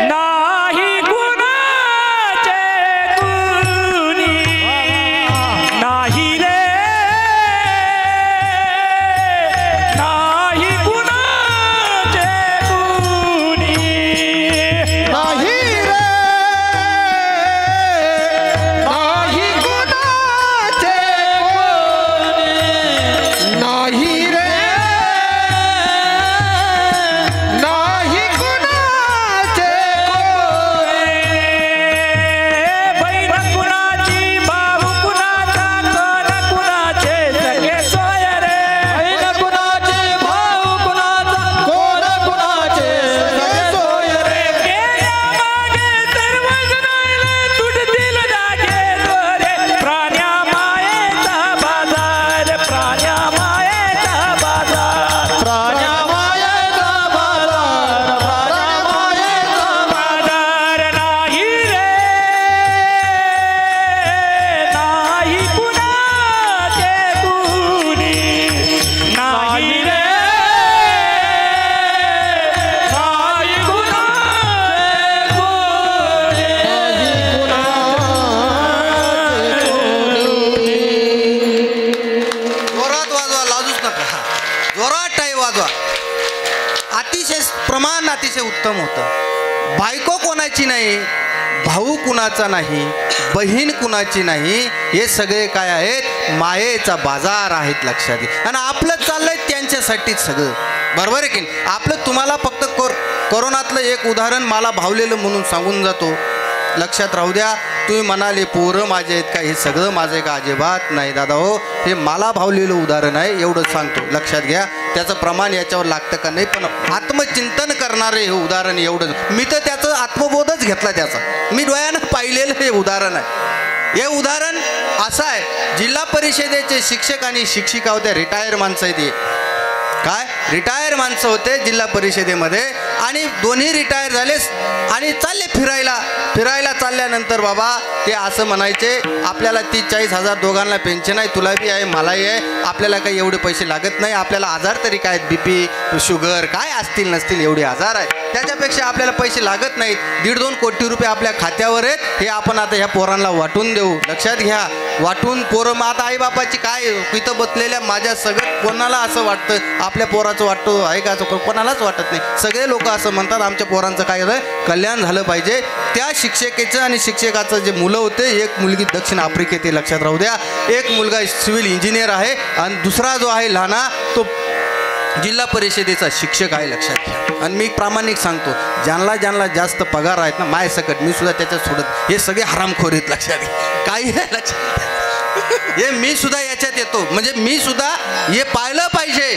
नाही गुणाचे गुणी, नाही रे नाही गुणाचे गुणी, नाही रे नाही गुणाचे गुणी, नाही रे नाही गुणाचे गुणी. बहीण कुणाची भाऊ कुणाचा कोण कुणाचे सगळे सोय रे, बहीण कुणाची भाऊ कुणाचा कोण कुणाचे सगळे सोय रे. गेल्या मागे सर्व जणांना तुटतील जागे दोरे, प्राण्या मायेचा बाजार, प्राण्या मायेचा बाजार, प्राण्या मायेचा बाजार, प्राण्या मायेचा बाजार. नाही रे नाही कुणाचे गुणी, नाही रे नाही गुणाचे जोरात वाजवा, लाजूच नका, जोरात टाळी वाजवा. अतिशय प्रमाण अतिशय उत्तम होतं. बायको कोणाची नाही, भाऊ कुणाचा नाही, बहीण कुणाची नाही, हे सगळे काय आहेत, मायेचा बाजार आहेत. लक्षात घ्या. आणि आपलं चाललंय त्यांच्यासाठीच सगळं, बरोबर आहे की नाही. आपलं तुम्हाला फक्त कोरोनातलं एक उदाहरण मला भावलेलं म्हणून सांगून जातो, लक्षात राहू द्या. तुम्ही म्हणाले पोरं माझे आहेत का, हे सगळं माझं आहे का, अजिबात नाही दादा हो, हे मला भावलेलं उदाहरण आहे, एवढं सांगतो. लक्षात घ्या, त्याचं प्रमाण याच्यावर लागतं का नाही, पण आत्मचिंतन करणारे हे उदाहरण एवढं. मी तर त्याचं आत्मबोधच घेतला त्याचा, मी डोळ्यानं पाहिलेलं हे उदाहरण आहे. हे उदाहरण असं आहे, जिल्हा परिषदेचे शिक्षक आणि शिक्षिका होत्या, रिटायर माणसं आहेत. काय रिटायर माणसं होते जिल्हा परिषदेमध्ये, आणि दोन्ही रिटायर झाले आणि चालले फिरायला चालल्यानंतर बाबा ते असं म्हणायचे, आपल्याला 30-40 हजार दोघांना पेन्शन आहे, तुला बी आहे मलाही आहे, आपल्याला काही एवढे पैसे लागत नाही, आपल्याला आजार तरी काय BP शुगर काय असतील नसतील एवढे आजार आहे, त्याच्यापेक्षा आपल्याला पैसे लागत नाहीत, 1.5-2 कोटी रुपये आपल्या खात्यावर आहेत, हे आपण आता ह्या पोरांना वाटून देऊ. लक्षात घ्या, वाटून पोरं, मग आता आईबापाची काय इथं बसलेल्या माझ्या सगळं कोणाला असं वाटतं आपल्या पोराचं वाटतं आहे का, कोणालाच वाटत नाही. सगळे लोक असं म्हणतात आमच्या पोरांचं काय कल्याण झालं पाहिजे. त्या शिक्षकेचं आणि शिक्षकाचं जे मुलं होते, एक मुलगी दक्षिण आफ्रिकेत आहे, लक्षात राहू द्या, एक मुलगा सिव्हिल इंजिनियर आहे, आणि दुसरा जो आहे लहाना तो जिल्हा परिषदेचा शिक्षक आहे. लक्षात घ्या. आणि मी प्रामाणिक सांगतो, ज्यांना जास्त पगार आहेत ना मायसकट, मी सुद्धा त्याच्यात सोडत, हे सगळे हरामखोर आहेत. लक्षात घ्या, काही आहे लक्षात, हे मी सुद्धा याच्यात येतो. म्हणजे मी सुद्धा हे पाहिलं पाहिजे.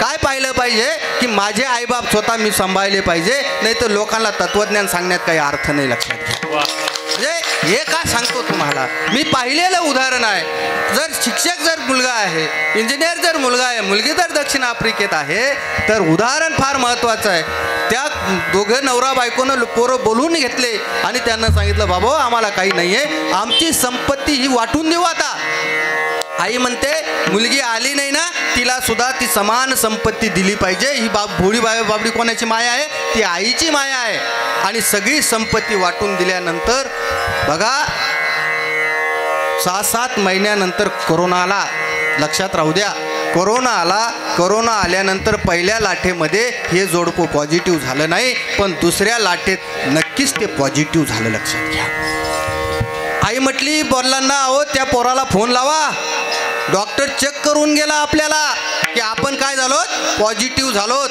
काय पाहिलं पाहिजे की माझे आईबाप स्वतः मी सांभाळले पाहिजे, नाही तर लोकांना तत्वज्ञान सांगण्यात काही अर्थ नाही. लक्षात घ्या. म्हणजे हे का सांगतो तुम्हाला, मी पाहिलेलं उदाहरण आहे. जर शिक्षक जर मुलगा आहे, इंजिनियर जर मुलगा आहे, मुलगी जर दक्षिण आफ्रिकेत आहे, तर उदाहरण फार महत्त्वाचं आहे. त्या दोघं नवरा बायकोनं पोरं बोलवून घेतले आणि त्यांना सांगितलं, बाबा आम्हाला काही नाही आहे, आमची संपत्ती ही वाटून देऊ आता. आई म्हणते मुलगी आली नाही ना, तिला सुद्धा ती समान संपत्ती दिली पाहिजे. ही भोळी बाबडी कोणाची माया आहे? ती आईची माया आहे. आणि सगळी संपत्ती वाटून दिल्यानंतर बघा 6-7 महिन्यानंतर कोरोना आला. लक्षात राहू द्या, कोरोना आला. कोरोना आल्यानंतर पहिल्या लाटेमध्ये हे जोडपं पॉझिटिव्ह झालं नाही, पण दुसऱ्या लाटेत नक्कीच ते पॉझिटिव्ह झालं. लक्षात घ्या. आई म्हटली बोलांना, अहो त्या पोराला फोन लावा. डॉक्टर चेक करून गेला आपल्याला की आपण काय झालोत, पॉझिटिव्ह झालोत.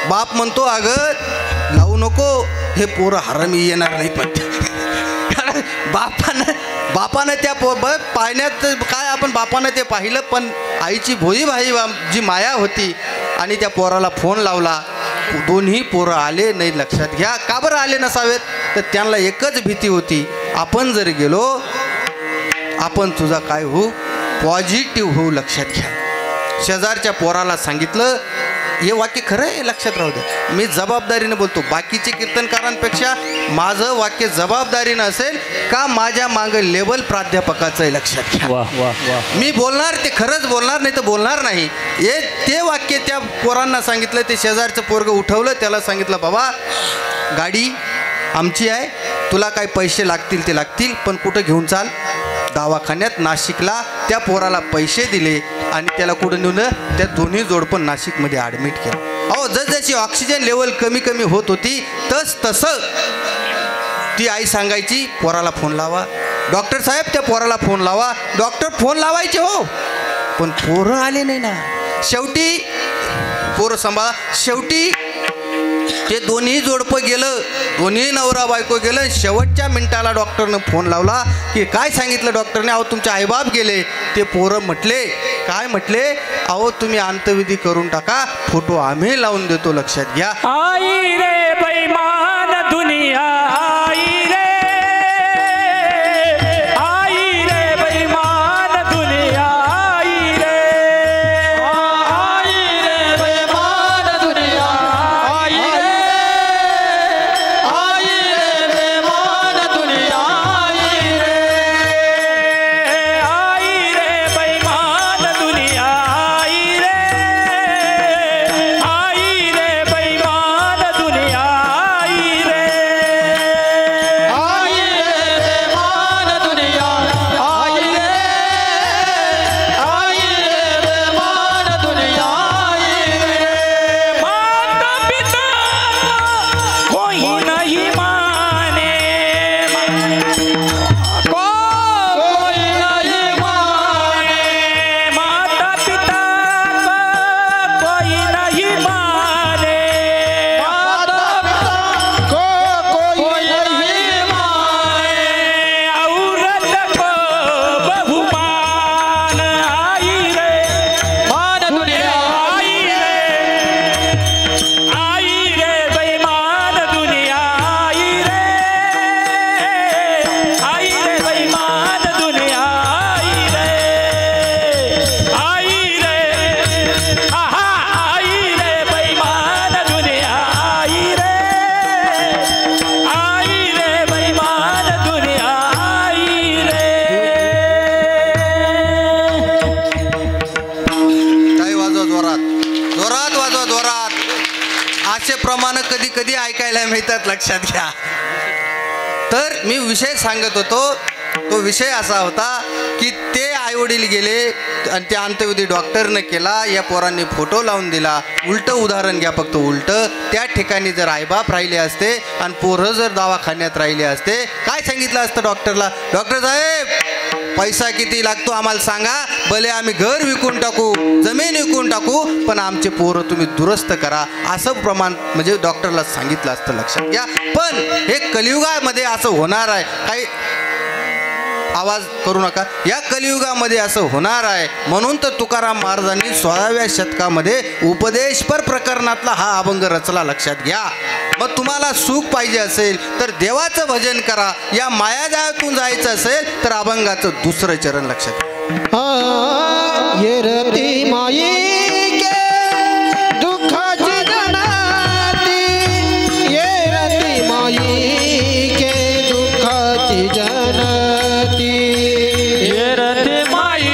बाप म्हणतो अगं लावू नको, हे पोरं हरामी येणार नाही. पण बापानं त्या पाहण्यात काय, आपण बापानं ते पाहिलं, पण आईची भोळी भाई जी माया होती आणि त्या पोराला फोन लावला. दोन्ही पोरं आले नाही. लक्षात घ्या, का बरं आले नसावेत? तर त्यांना एकच भीती होती, आपण जर गेलो आपण तुझा काय होऊ, पॉझिटिव्ह होऊ. लक्षात घ्या. शेजारच्या पोराला सांगितलं, हे वाक्य खरं आहे, लक्षात राहू द्या. मी जबाबदारीने बोलतो. बाकीचे कीर्तनकारांपेक्षा माझं वाक्य जबाबदारीनं असेल का माझ्या मागं लेवल प्राध्यापकाचं आहे. लक्षात घ्या. मी बोलणार ते खरंच बोलणार, नाही तर बोलणार नाही. हे ते वाक्य त्या पोरांना सांगितलं. ते शेजारचं पोरगं उठवलं, त्याला सांगितलं बाबा गाडी आमची आहे, तुला काय पैसे लागतील ते लागतील, पण कुठं घेऊन चाल? दवाखान्यात नाशिकला. त्या पोराला पैसे दिले आणि त्याला कुठं नेऊन त्या दोन्ही जोडपं नाशिकमध्ये ॲडमिट केलं. अहो जसजशी ऑक्सिजन लेवल कमी कमी होत होती तसं ती आई सांगायची पोराला फोन लावा. डॉक्टर साहेब त्या पोराला फोन लावा. डॉक्टर फोन लावायचे हो, पण पोरं आले नाही ना. शेवटी पोरं सांभाळा. शेवटी ते दोन्ही जोडपं गेलं, दोन्ही नवरा बायको गेलं. शेवटच्या मिनिटाला डॉक्टरनं फोन लावला की काय सांगितलं डॉक्टरने? अहो तुमचे आईबाप गेले. ते पोरं म्हटले, काय म्हटले? अहो तुम्ही अंत्यविधी करून टाका, फोटो आम्ही लावून देतो. लक्षात घ्या. आई रे बेईमान दुनिया, आई रे, आई रे बेईमान दुनिया, आई रे, आई रे बेईमान दुनिया, आई रे, आई रे बेईमान दुनिया, आई रे, आई रे बेईमान दुनिया, आई रे, आई रे बेईमान दुनिया, आई रे, आई रे बेईमान दुनिया, आई रे, आई रे बेईमान दुनिया, आई रे. माता पिता कोई नहीं माने, कोई नहीं माने, माता पिता कोई नहीं माने, माता पिता कोई नहीं माने, औरत को बहुमान, आई रे मान दुनिया, आई रे, आई रे बेईमान दुनिया, आई रे, आई रे बेईमान दुनिया, आई रे, आई रे, आहा, आई रे बेईमान दुनिया, आई रे, आई रे बेईमान दुनिया, आई रे. काय वाजवा जोरात, जोरात वाजवा, जोरात. असे प्रमाण कधी कधी ऐकायला मिळतात. लक्षात घ्या. तर मी विषय सांगत होतो, तो विषय असा होता की ते आईवडील गेले आणि ते अंत्यविधी डॉक्टरनं केला. या पोरांनी फोटो लावून दिला. उलटं उदाहरण घ्या, फक्त उलटं. त्या ठिकाणी जर आईबाप राहिले असते आणि पोरं जर दवाखान्यात राहिले असते, काय सांगितलं असतं डॉक्टरला? डॉक्टर साहेब पैसा किती लागतो आम्हाला सांगा, भले आम्ही घर विकून टाकू, जमीन विकून टाकू, पण आमचे पोरं तुम्ही दुरुस्त करा, असं प्रमाण म्हणजे डॉक्टरला सांगितलं असतं. लक्षात घ्या. पण हे कलियुगामध्ये असं होणार आहे. काही आवाज करू नका. या कलियुगामध्ये असं होणार आहे. म्हणून तर तुकाराम महाराजांनी 16व्या शतकामध्ये उपदेशपर प्रकरणातला हा अभंग रचला. लक्षात घ्या. मग तुम्हाला सुख पाहिजे असेल तर देवाचं भजन करा. या मायाजाळातून जायचं असेल तर अभंगाचं दुसरं चरण लक्षात घ्या. ये रती माई के दुःखाची जनाती, ये रती माई के दुःखाची जनती, ये रती माई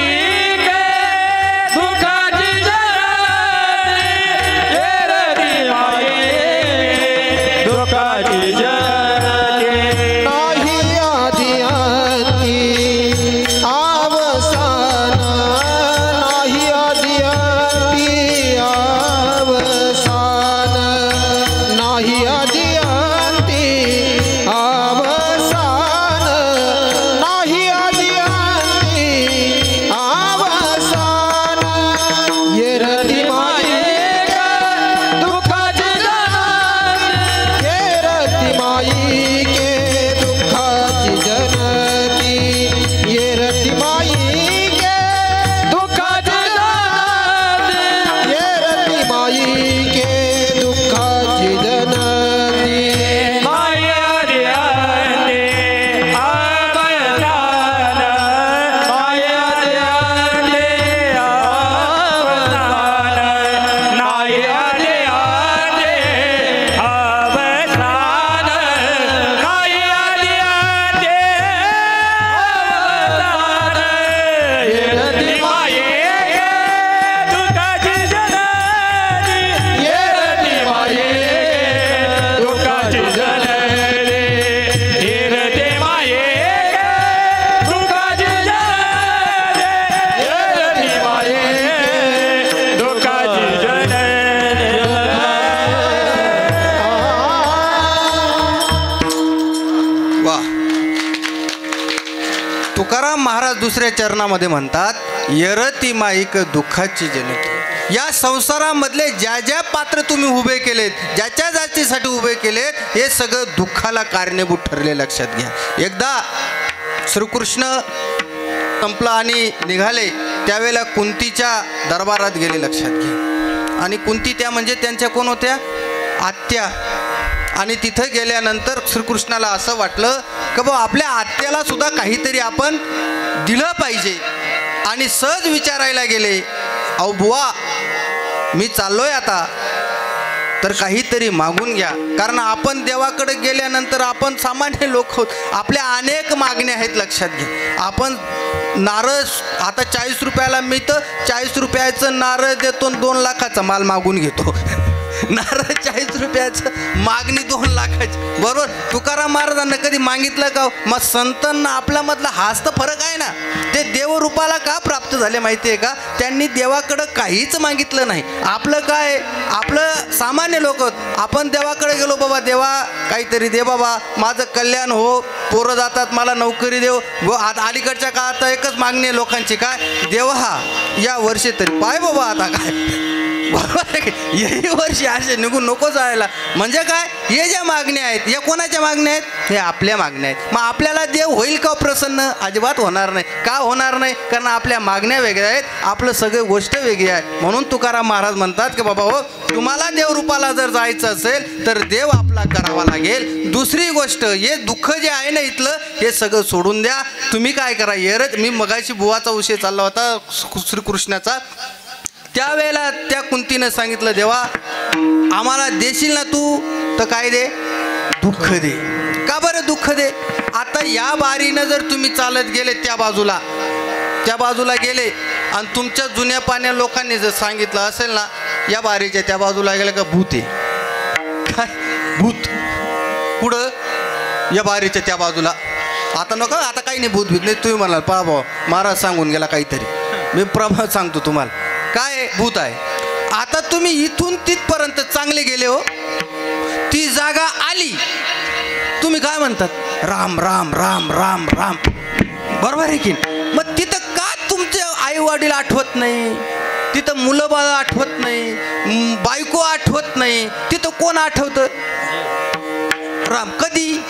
महाराज दुसऱ्या चरणामध्ये म्हणतात, यरती माईक दुःखाची जनकी. या संसारामधले ज्या ज्या पात्र तुम्ही उभे केलेत, ज्याच्या जातीसाठी उभे केलेत, हे सगळं दुःखाला कारणीभूत ठरले, लक्षात घ्या. एकदा श्रीकृष्ण संपला आणि निघाले त्यावेळेला कुंतीच्या दरबारात गेले, लक्षात घ्या. आणि कुंती त्या म्हणजे त्यांच्या कोण होत्या? आत्या. आणि तिथं गेल्यानंतर श्रीकृष्णाला असं वाटलं की बा आपल्या आत्याला सुद्धा काहीतरी आपण दिलं पाहिजे. आणि सहज विचारायला गेले, अहो बुवा मी चाललोय आता, तर काहीतरी मागून घ्या. कारण आपण देवाकडे गेल्यानंतर आपण सामान्य लोक आहोत, आपल्या अनेक मागण्या आहेत, लक्षात घ्या. आपण नारळ आता 40 रुपयाला मिळतं, 40 रुपयाचं नारळ देतो, 2 लाखाचा माल मागून घेतो. नारळ 40 रुपयाचं, मागणी 2 लाखाची, बरोबर. तुकाराम महाराजांना कधी मागितलं का? मग संतांना आपल्यामधला हाच तर फरक आहे ना. ते देवरूपाला का प्राप्त झाले माहिती आहे का? त्यांनी देवाकडं काहीच मागितलं नाही. आपलं काय, आपलं सामान्य लोक, आपण देवाकडे गेलो, बाबा देवा काहीतरी दे बाबा, माझं कल्याण हो, पोरं जातात, मला नोकरी देव. व आता अलीकडच्या काळात एकच मागणी आहे लोकांची, काय? देवा या वर्षी तरी पाय बाबा, आता काय बरोबर आहे की? यही वर्षी असे निघून नको जायला. म्हणजे काय, हे ज्या मागण्या आहेत, या कोणाच्या मागण्या आहेत? हे आपल्या मागण्या आहेत. मग आपल्याला देव होईल का प्रसन्न? अजिबात होणार नाही. का होणार नाही? कारण आपल्या मागण्या वेगळ्या आहेत, आपलं सगळी गोष्ट वेगळी आहे. म्हणून तुकाराम महाराज म्हणतात की बाबा हो, तुम्हाला देवरूपाला जर जायचं असेल तर देव आपला करावा लागेल. दुसरी गोष्ट, हे दुःख जे आहे ना इथलं, हे सगळं सोडून द्या. तुम्ही काय करा, मी मगाशी बुवाचा विषय चालला होता श्रीकृष्णाचा, त्यावेळेला त्या कुंतीनं सांगितलं, देवा आम्हाला देशील ना तू, तर काय दे? दुःख दे. का बरं दुःख दे? आता या बारीनं जर तुम्ही चालत गेले त्या बाजूला गेले आणि तुमच्या जुन्या पाण्या लोकांनी जर सांगितलं असेल ना, या बारीच्या त्या बाजूला गेलं का भूत आहे. काय भूत? पुढं या बारीच्या त्या बाजूला. आता नका, आता काही नाही, भूत नाही. तुम्ही म्हणाल पहा भाऊ महाराज सांगून गेला काहीतरी, मी प्रभात सांगतो तुम्हाला काय भूत आहे. आता तुम्ही इथून तिथपर्यंत चांगले गेले हो, ती जागा आली, तुम्ही काय म्हणतात? राम राम राम राम राम, बरोबर आहे की? मग तिथं का तुमचे आई वडील आठवत नाही? तिथं मुलं बाळ आठवत नाही, बायको आठवत नाही, तिथं कोण आठवतं? राम. कधी?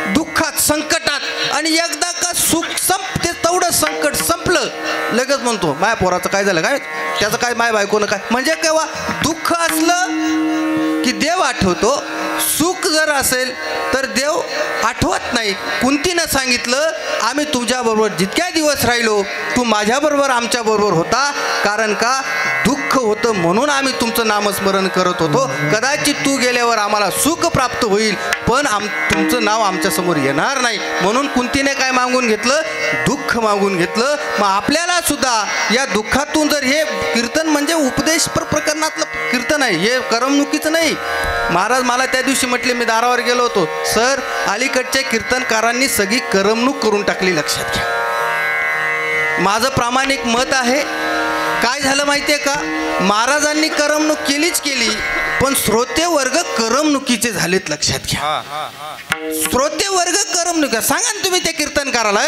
दुःखात, संकटात. आणि एकदा का सुख संपते, तेवढं संकट संपलं, लगेच म्हणतो माया पोराचं काय झालं, काय त्याचं काय, माय बायकोनं काय. म्हणजे केव्हा दुःख असलं की देव आठवतो, सुख जर असेल तर देव आठवत नाही. कुंतीनं सांगितलं, आम्ही तुझ्याबरोबर जितक्या दिवस राहिलो, तू माझ्याबरोबर आमच्याबरोबर होता. कारण का? दुःख होतं म्हणून आम्ही तुमचं नामस्मरण करत होतो. कदाचित तू गेल्यावर आम्हाला सुख प्राप्त होईल, पण तुमचं नाव आमच्यासमोर येणार नाही. म्हणून कुंतीने काय मागून घेतलं? दुःख मागून घेतलं. मग आपल्याला सुद्धा या दुःखातून जर, हे कीर्तन म्हणजे उपदेश प्रकरणातलं कीर्तन आहे, हे करमणुकीचं नाही. महाराज मला त्या दिवशी म्हटले, मी दारावर गेलो होतो, सर अलीकडच्या कीर्तनकारांनी सगळी करमणूक करून टाकली, लक्षात घ्या. माझं प्रामाणिक मत आहे. काय झालं माहिती आहे का? महाराजांनी करमणूक केलीच केली, पण श्रोते वर्ग करमणुकीचे झालेत, लक्षात घ्या. श्रोते वर्ग करमणूक. सांगा ना तुम्ही त्या कीर्तनकाराला,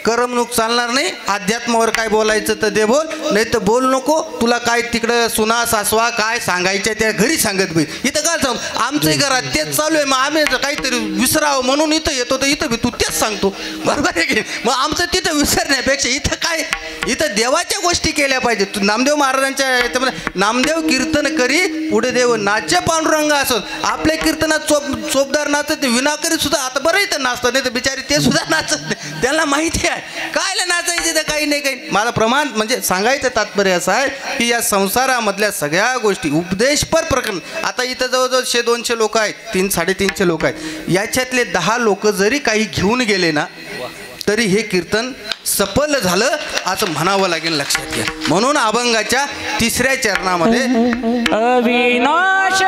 करमणूक चालणार नाही, अध्यात्मावर काय बोलायचं तर दे बोल, नाही तर बोल नको. तुला काय तिकडं सुना सासवा काय सांगायच्या त्या घरी सांगत बाई, इथं काय सांग? आमच्या घरात तेच चालू आहे, मग आम्ही काहीतरी विसरावं म्हणून इथं येतो, तर इथं बी तू तेच सांगतो, बरोबर आहे की? मग आमचं तिथं विसरण्यापेक्षा इथं काय, इथं देवाच्या गोष्टी केल्या पाहिजे. तू नामदेव महाराजांच्या याच्यामध्ये, नामदेव कीर्तन करी पुढे देव नाचे पांडुरंग असत. आपल्या कीर्तनात चोपदार नाचत, विनाकरी सुद्धा आता बरं इथं नाचतात, नाही तर बिचारी ते सुद्धा नाचत नाही, त्यांना माहिती आहे कायला नाचायचे तर काही नाही काही. माझं प्रमाण म्हणजे सांगायचं तात्पर्य असं आहे की या संसारामधल्या सगळ्या गोष्टी उपदेशपर प्रकरण. आता इथं जवळजवळ 100-200 लोक आहेत, 300-350 लोक आहेत, याच्यातले 10 लोक जरी काही घेऊन गेले ना, तरी हे कीर्तन सफल झालं असं म्हणावं लागेल, लक्षात घ्या. म्हणून अभंगाच्या 3ऱ्या चरणामध्ये अविनाश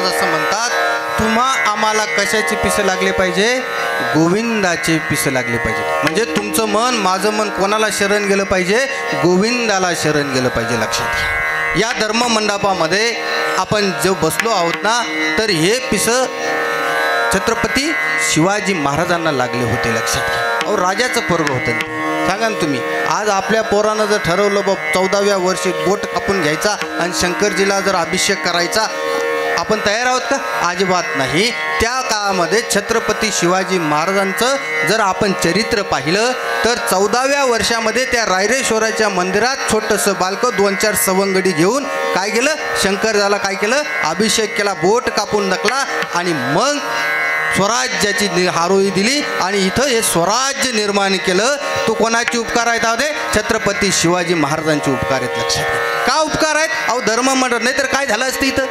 महाराज असं म्हणतात, तुम्हा आम्हाला कशाची पिसं लागले पाहिजे? गोविंदाचे पिसं लागले पाहिजे. म्हणजे तुमचं मन माझं मन कोणाला शरण गेलं पाहिजे? गोविंदाला शरण गेलं पाहिजे. लक्षात घ्या. या धर्म मंडपामध्ये आपण जो बसलो आहोत ना, तर हे पिसं छत्रपती शिवाजी महाराजांना लागले होते. लक्षात घ्या. अहो राजाचं पर्व होतं. सांगा ना तुम्ही, आज आपल्या पोरानं जर ठरवलं बा 14व्या वर्षी बोट कापून घ्यायचा आणि शंकरजीला जर अभिषेक करायचा, आपण तयार आहोत का? अजिबात नाही. त्या काळामध्ये छत्रपती शिवाजी महाराजांचं जर आपण चरित्र पाहिलं तर 14व्या वर्षामध्ये त्या रायरेश्वराच्या मंदिरात छोटंसं बालकं 2-4 सवंगडी घेऊन काय केलं? शंकरजीला काय केलं? अभिषेक केला, बोट कापून टाकला आणि मग स्वराज्याची हारोळी दिली आणि इथं हे स्वराज्य निर्माण केलं. तो कोणाचे उपकार आहेत? होते छत्रपती शिवाजी महाराजांचे उपकार आहेत. लक्षात घ्या. का उपकार आहेत? अहो धर्म मंडळ नाही तर काय झालं असतं? इथं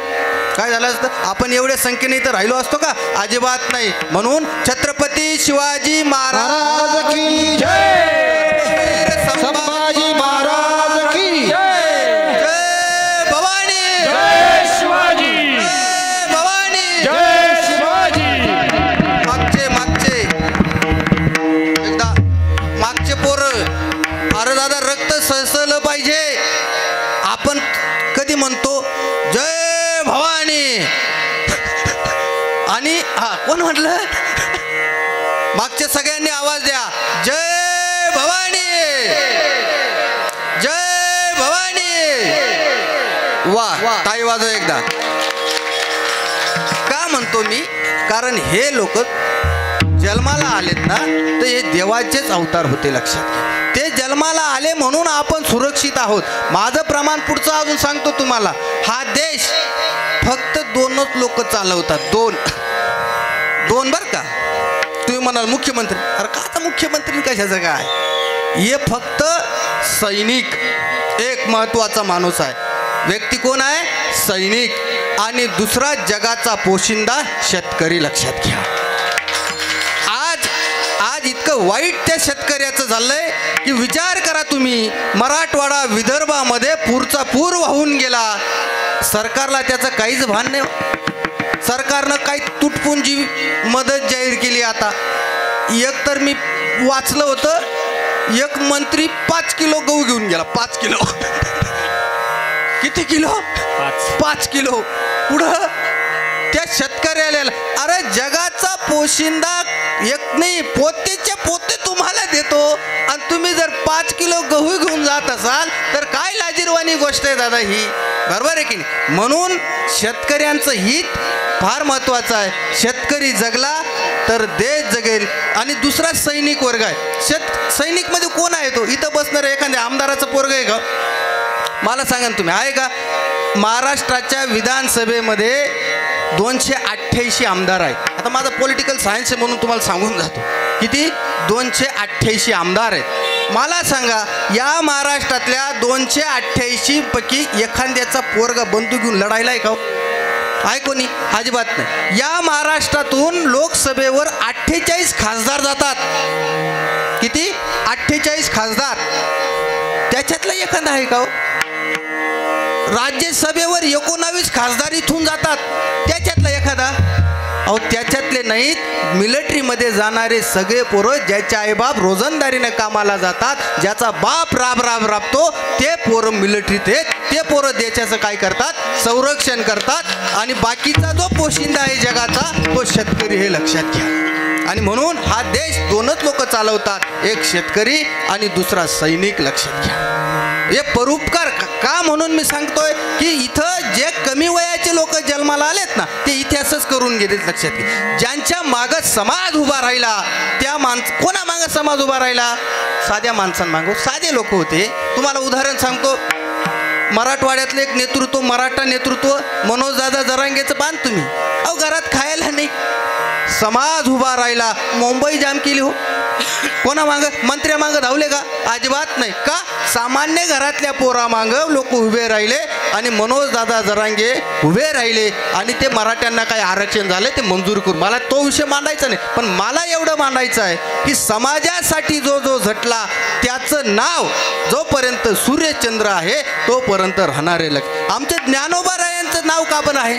काय झालं असतं? आपण एवढ्या संख्येने इथं राहिलो असतो का? अजिबात नाही. म्हणून छत्रपती शिवाजी महाराज की जय, संभाजी महाराज की जय, भवानी जय शिवाजी, जय भवानी जय शिवाजी. मागचे एकदा मागचे पोरं, अरे दादा रक्त सळसळलं पाहिजे. आपण कधी म्हणतो जय भवानी आणि कोण म्हटलं? मागच्या सगळ्यांनी आवाज द्या, जय भवानी, जय भवानी. वा, टाळी वाजव एकदा. का म्हणतो मी? कारण हे लोक जन्माला आलेत ना, तर हे देवाचेच अवतार होते. लक्षात घ्या. ते जन्माला आले म्हणून आपण सुरक्षित आहोत. माझं प्रमाण पुढचं अजून सांगतो तुम्हाला. हा देश फक्त 2च लोक चालवतात. 2 बरं का. तुम्ही म्हणाल मुख्यमंत्री, अरे का आता मुख्यमंत्री कशाचं काय? हे फक्त सैनिक. एक महत्त्वाचा माणूस आहे. व्यक्ती कोण आहे? सैनिक. आणि दुसरा जगाचा पोशिंदा शेतकरी. लक्षात घ्या. आज इतकं वाईट त्या शेतकऱ्याचं झालंय की विचार करा तुम्ही. मराठवाडा विदर्भामध्ये पूरचा पूर वाहून गेला. सरकारला त्याचं काहीच भान नाही. सरकारनं काही तुटपुंजी मदत जाहीर केली. आता एक तर मी वाचलं होतं, एक मंत्री 5 किलो गहू घेऊन गेला. 5 किलो. किती किलो? 5 किलो. पुढं त्या शेतकऱ्याला, अरे जगाचा पोशिंदा एक नाही, पोतेच्या पोते तुम्हाला देतो आणि तुम्ही जर 5 किलो गहू घेऊन जात असाल तर काय लाजिरवाणी गोष्ट आहे दादा ही. बरोबर आहे की नाही? म्हणून शेतकऱ्यांचं हित फार महत्त्वाचं आहे. शेतकरी जगला तर देश जगेल. आणि दुसरा सैनिक वर्ग आहे. सैनिकमध्ये कोण आहे? तो इथं बसणार एखाद्या आमदाराचं पोरग आहे का? मला सांगा ना तुम्ही, आहे का? महाराष्ट्राच्या विधानसभेमध्ये 288 आमदार आहेत. आता माझा पॉलिटिकल सायन्स आहे म्हणून तुम्हाला सांगून जातो. किती? 288 आमदार आहेत. मला सांगा, या महाराष्ट्रातल्या 288 पैकी एखाद्याचा पोरगा बंदूक घेऊन लढायला आहे का? आहे कोणी? अजिबात नाही. या महाराष्ट्रातून लोकसभेवर 48 खासदार जातात. किती? 48 खासदार. त्याच्यातला एखादा आहे का? राज्यसभेवर 19 खासदार इथून जातात. त्याच्यातला एखादा? अहो त्याच्यातले नाहीत. मिलिटरीमध्ये जाणारे सगळे पोरं ज्याचे आईबाप रोजंदारीनं कामाला जातात, ज्याचा बाप राबतो, ते पोरं मिलिटरीत आहेत. ते पोरं देशाचं काय करतात? संरक्षण करतात. आणि बाकीचा जो पोशिंदा आहे जगाचा, तो शेतकरी. हे लक्षात घ्या. आणि म्हणून हा देश 2च लोक चालवतात, एक शेतकरी आणि दुसरा सैनिक. लक्षात घ्या. हे परोपकार का म्हणून मी सांगतोय की इथं जे कमी वयाचे लोक जन्माला आलेत ना, ते इतिहासच करून गेलेत. लक्षात घ्या. ज्यांच्या मागं समाज उभा राहिला, त्या कोणा मागं समाज उभा राहिला? साध्या माणसांमागं. साधे लोक होते. तुम्हाला उदाहरण सांगतो. मराठवाड्यातलं एक नेतृत्व, मराठा नेतृत्व, मनोजदादा जरांगेचं पान तुम्ही. अहो घरात खायला नाही, समाज उभा राहिला. मुंबई जाम केली हो. कोणा मागं? मंत्र्या मागं धावले का? अजिबात नाही. का? सामान्य घरातल्या पोरा मागं लोक उभे राहिले आणि मनोजदादा जरांगे उभे राहिले आणि ते मराठ्यांना काय आरक्षण झाले ते मंजूर करून. मला तो विषय मांडायचा नाही, पण मला एवढं मांडायचं आहे की समाजासाठी जो झटला त्याचं नाव जोपर्यंत सूर्यचंद्र आहे तोपर्यंत राहणारे. आमच्या ज्ञानोबा रायांचं नाव का पण आहे?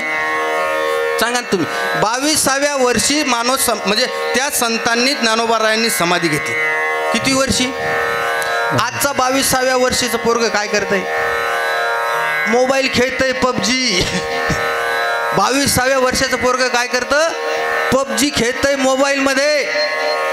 सांगा ना तुम्ही. 22व्या वर्षी माणूस म्हणजे त्या संतांनी ज्ञानोबारायांनी समाधी घेतली. किती वर्षी? आजचा 22व्या वर्षीचं पोरग काय करतंय? Mobile खेळतंय, PUBG. 22व्या वर्षाचं पोरग काय करतं? पबजी खेळतंय मोबाईलमध्ये.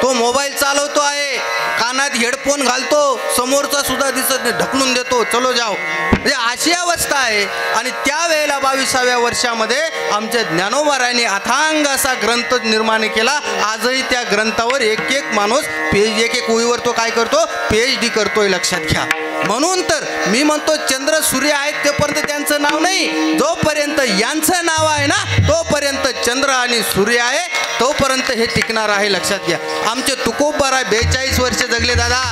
तो मोबाईल चालवतो आहे, कानात हेडफोन घालतो, समोरचा सुद्धा दिसत नाही, ढकलून देतो, चलो जाओ. म्हणजे अशी अवस्था आहे. आणि त्यावेळेला 22व्या वर्षामध्ये आमच्या ज्ञानोबारायांनी अथांग असा ग्रंथ निर्माण केला. आजही त्या ग्रंथावर एक एक माणूस एक ओळीवर तो काय करतो? PhD करतोय, लक्षात घ्या. म्हणून तर मी म्हणतो चंद्र सूर्य आहेत तोपर्यंत त्यांचं नाव नाही. जोपर्यंत यांचं नाव आहे ना तोपर्यंत चंद्र आणि सूर्य आहे, तोपर्यंत हे टिकणार आहे, लक्षात घ्या. आमचे तुकोबाराय 42 वर्ष जगले दादा.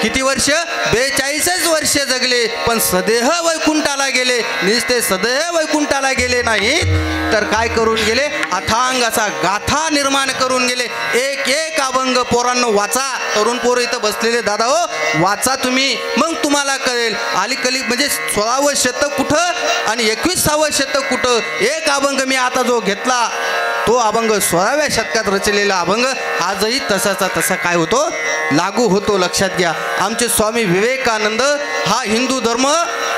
किती वर्ष? 42 वर्ष जगले. पण सदेह वैकुंठाला गेले. नुसते सदेह वैकुंठाला गेले नाहीत तर काय करून गेले? अथांग असा गाथा निर्माण करून गेले. एक एक अभंग पोरांनो वाचा. तरुण पोरं इथं बसलेले दादा हो, वाचा तुम्ही, मग तुम्हाला कळेल. अलीकली म्हणजे 16वं शतक कुठं आणि 21सावं शतक कुठं. एक अभंग मी आता जो घेतला तो अभंग 16व्या शतकात रचलेला अभंग आजही तसाचा तसा काय होतो? लागू होतो, लक्षात घ्या. आमचे स्वामी विवेकानंद हा हिंदू धर्म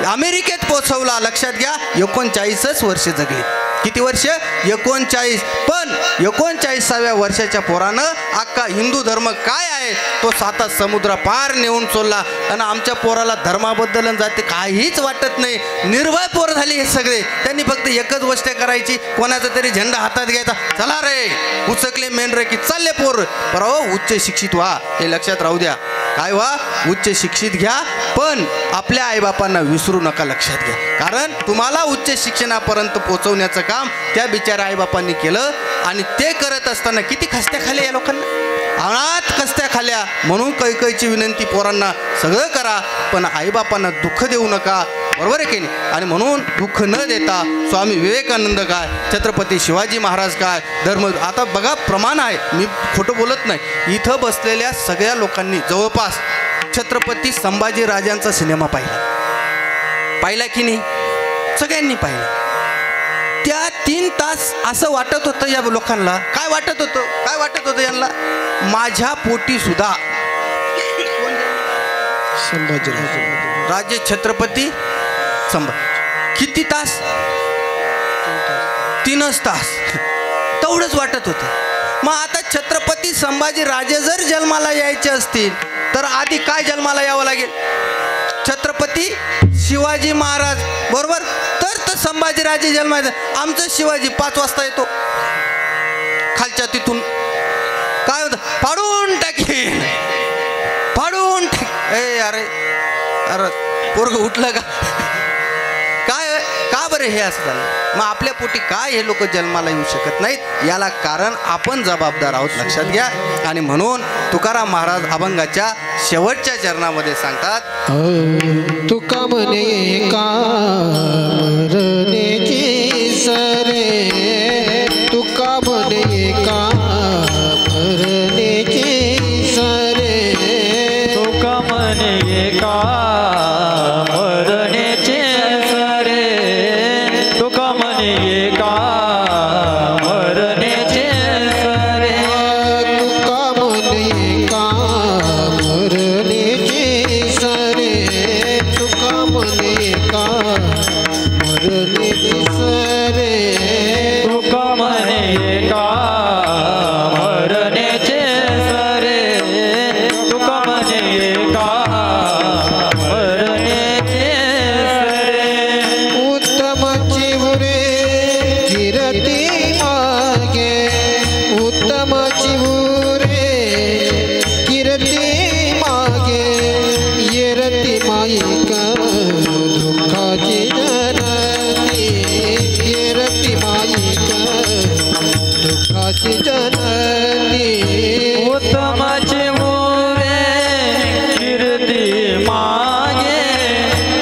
अमेरिकेत पोहोचवला, लक्षात घ्या. 39 वर्ष जगले. किती वर्ष? 39. पण 39व्या वर्षाच्या पोरानं अख्खा हिंदू धर्म काय आहे तो 7 समुद्र पार नेऊन सोडला. आणि आमच्या पोराला धर्माबद्दल जाते काहीच वाटत नाही. निर्भय पोर झाली हे सगळे. त्यांनी फक्त एकच गोष्ट करायची, कोणाचा तरी झेंडा हातात घ्यायचा, चला रे उचकले मेंढरे की चालले पोर. बरोबर, उच्च शिक्षित व्हा, हे लक्षात राहू द्या. काय व्हा? उच्च शिक्षित घ्या, पण आपल्या आईबापांना विसरू नका, लक्षात घ्या. कारण तुम्हाला उच्च शिक्षणापर्यंत पोहोचवण्याचं काम त्या बिचाऱ्या आईबापांनी केलं. आणि ते करत असताना किती खस्त्या खाल्ल्या या लोकांना, अनाथ खस्त्या खाल्ल्या. म्हणून कैकईची विनंती, पोरांना सगळं करा पण आईबापांना दुःख देऊ नका, बरोबर आहे की नाही. आणि म्हणून दुःख न देता स्वामी विवेकानंद काय, छत्रपती शिवाजी महाराज काय, धर्म. आता बघा प्रमाण आहे, मी खोटं बोलत नाही. इथं बसलेल्या सगळ्या लोकांनी जवळपास छत्रपती संभाजी राजांचा सिनेमा पाहिला की नाही? सगळ्यांनी पाहिला. त्या 3 तास असं वाटत होतं या लोकांना. काय वाटत होतं? काय वाटत होतं यांना? माझ्या पोटी सुद्धा संभाजीराजे राजे छत्रपती किती तास? 3च तास. तेवढंच वाटत होतं. मग आता छत्रपती संभाजी राजे जर जन्माला यायचे असतील तर आधी काय जन्माला यावं लागेल? छत्रपती शिवाजी महाराज, बरोबर. तर संभाजीराजे जन्माला. आमचं शिवाजी 5 वाजता येतो खालच्या तिथून. काय होतं? फाडून टाकी, फाडून टाक. अरे अरे पोरग उठलं का? काय का बरं हे असं झालं? मग आपल्या पोटी काय हे लोक जन्माला येऊ शकत नाहीत? याला कारण आपण जबाबदार आहोत, लक्षात घ्या. आणि म्हणून तुकाराम महाराज अभंगाच्या शेवटच्या चरणामध्ये सांगतात, तुका म्हणे का मरण्याची सरे, तुका म्हणे का मरण्याची सरे, तुका म्हणे का मरण्याचे सरे, तुका म्हणे का मरण्याचे सरे, तुका म्हणे का मरण्याची सरे, तुका म्हणे का मरण्याची सरे, तुका म्हणे का मरण्याचे सरे, तुका म्हणे का मरण्याचे सरे. उत्तम चिवरे किरती मागे, उत्तम चिवरे किरती मागे, येरती माईक दुःखाची जननी, येरती माईक दुःखाची जननी. उत्तमाचे मोरे कीर्ती मागे,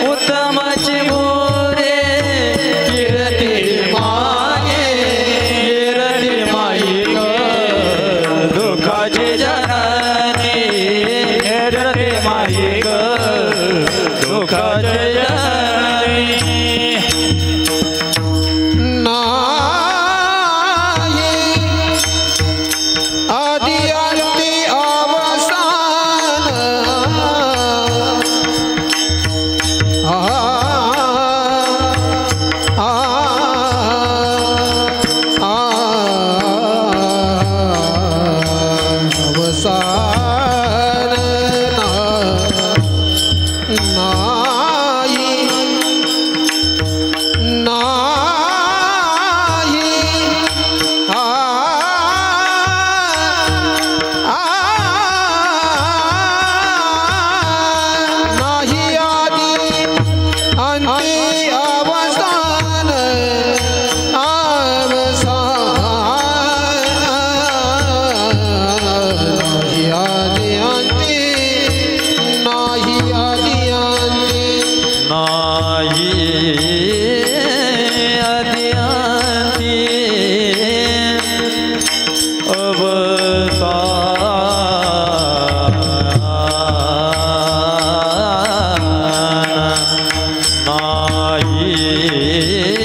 उत्तमाचे मोरे कीर्ती मागे, येरती माईक दुःखाची जननी, येरती माईक दुःखाची जननी. नारायण नाही अद्यांती अवसान नाही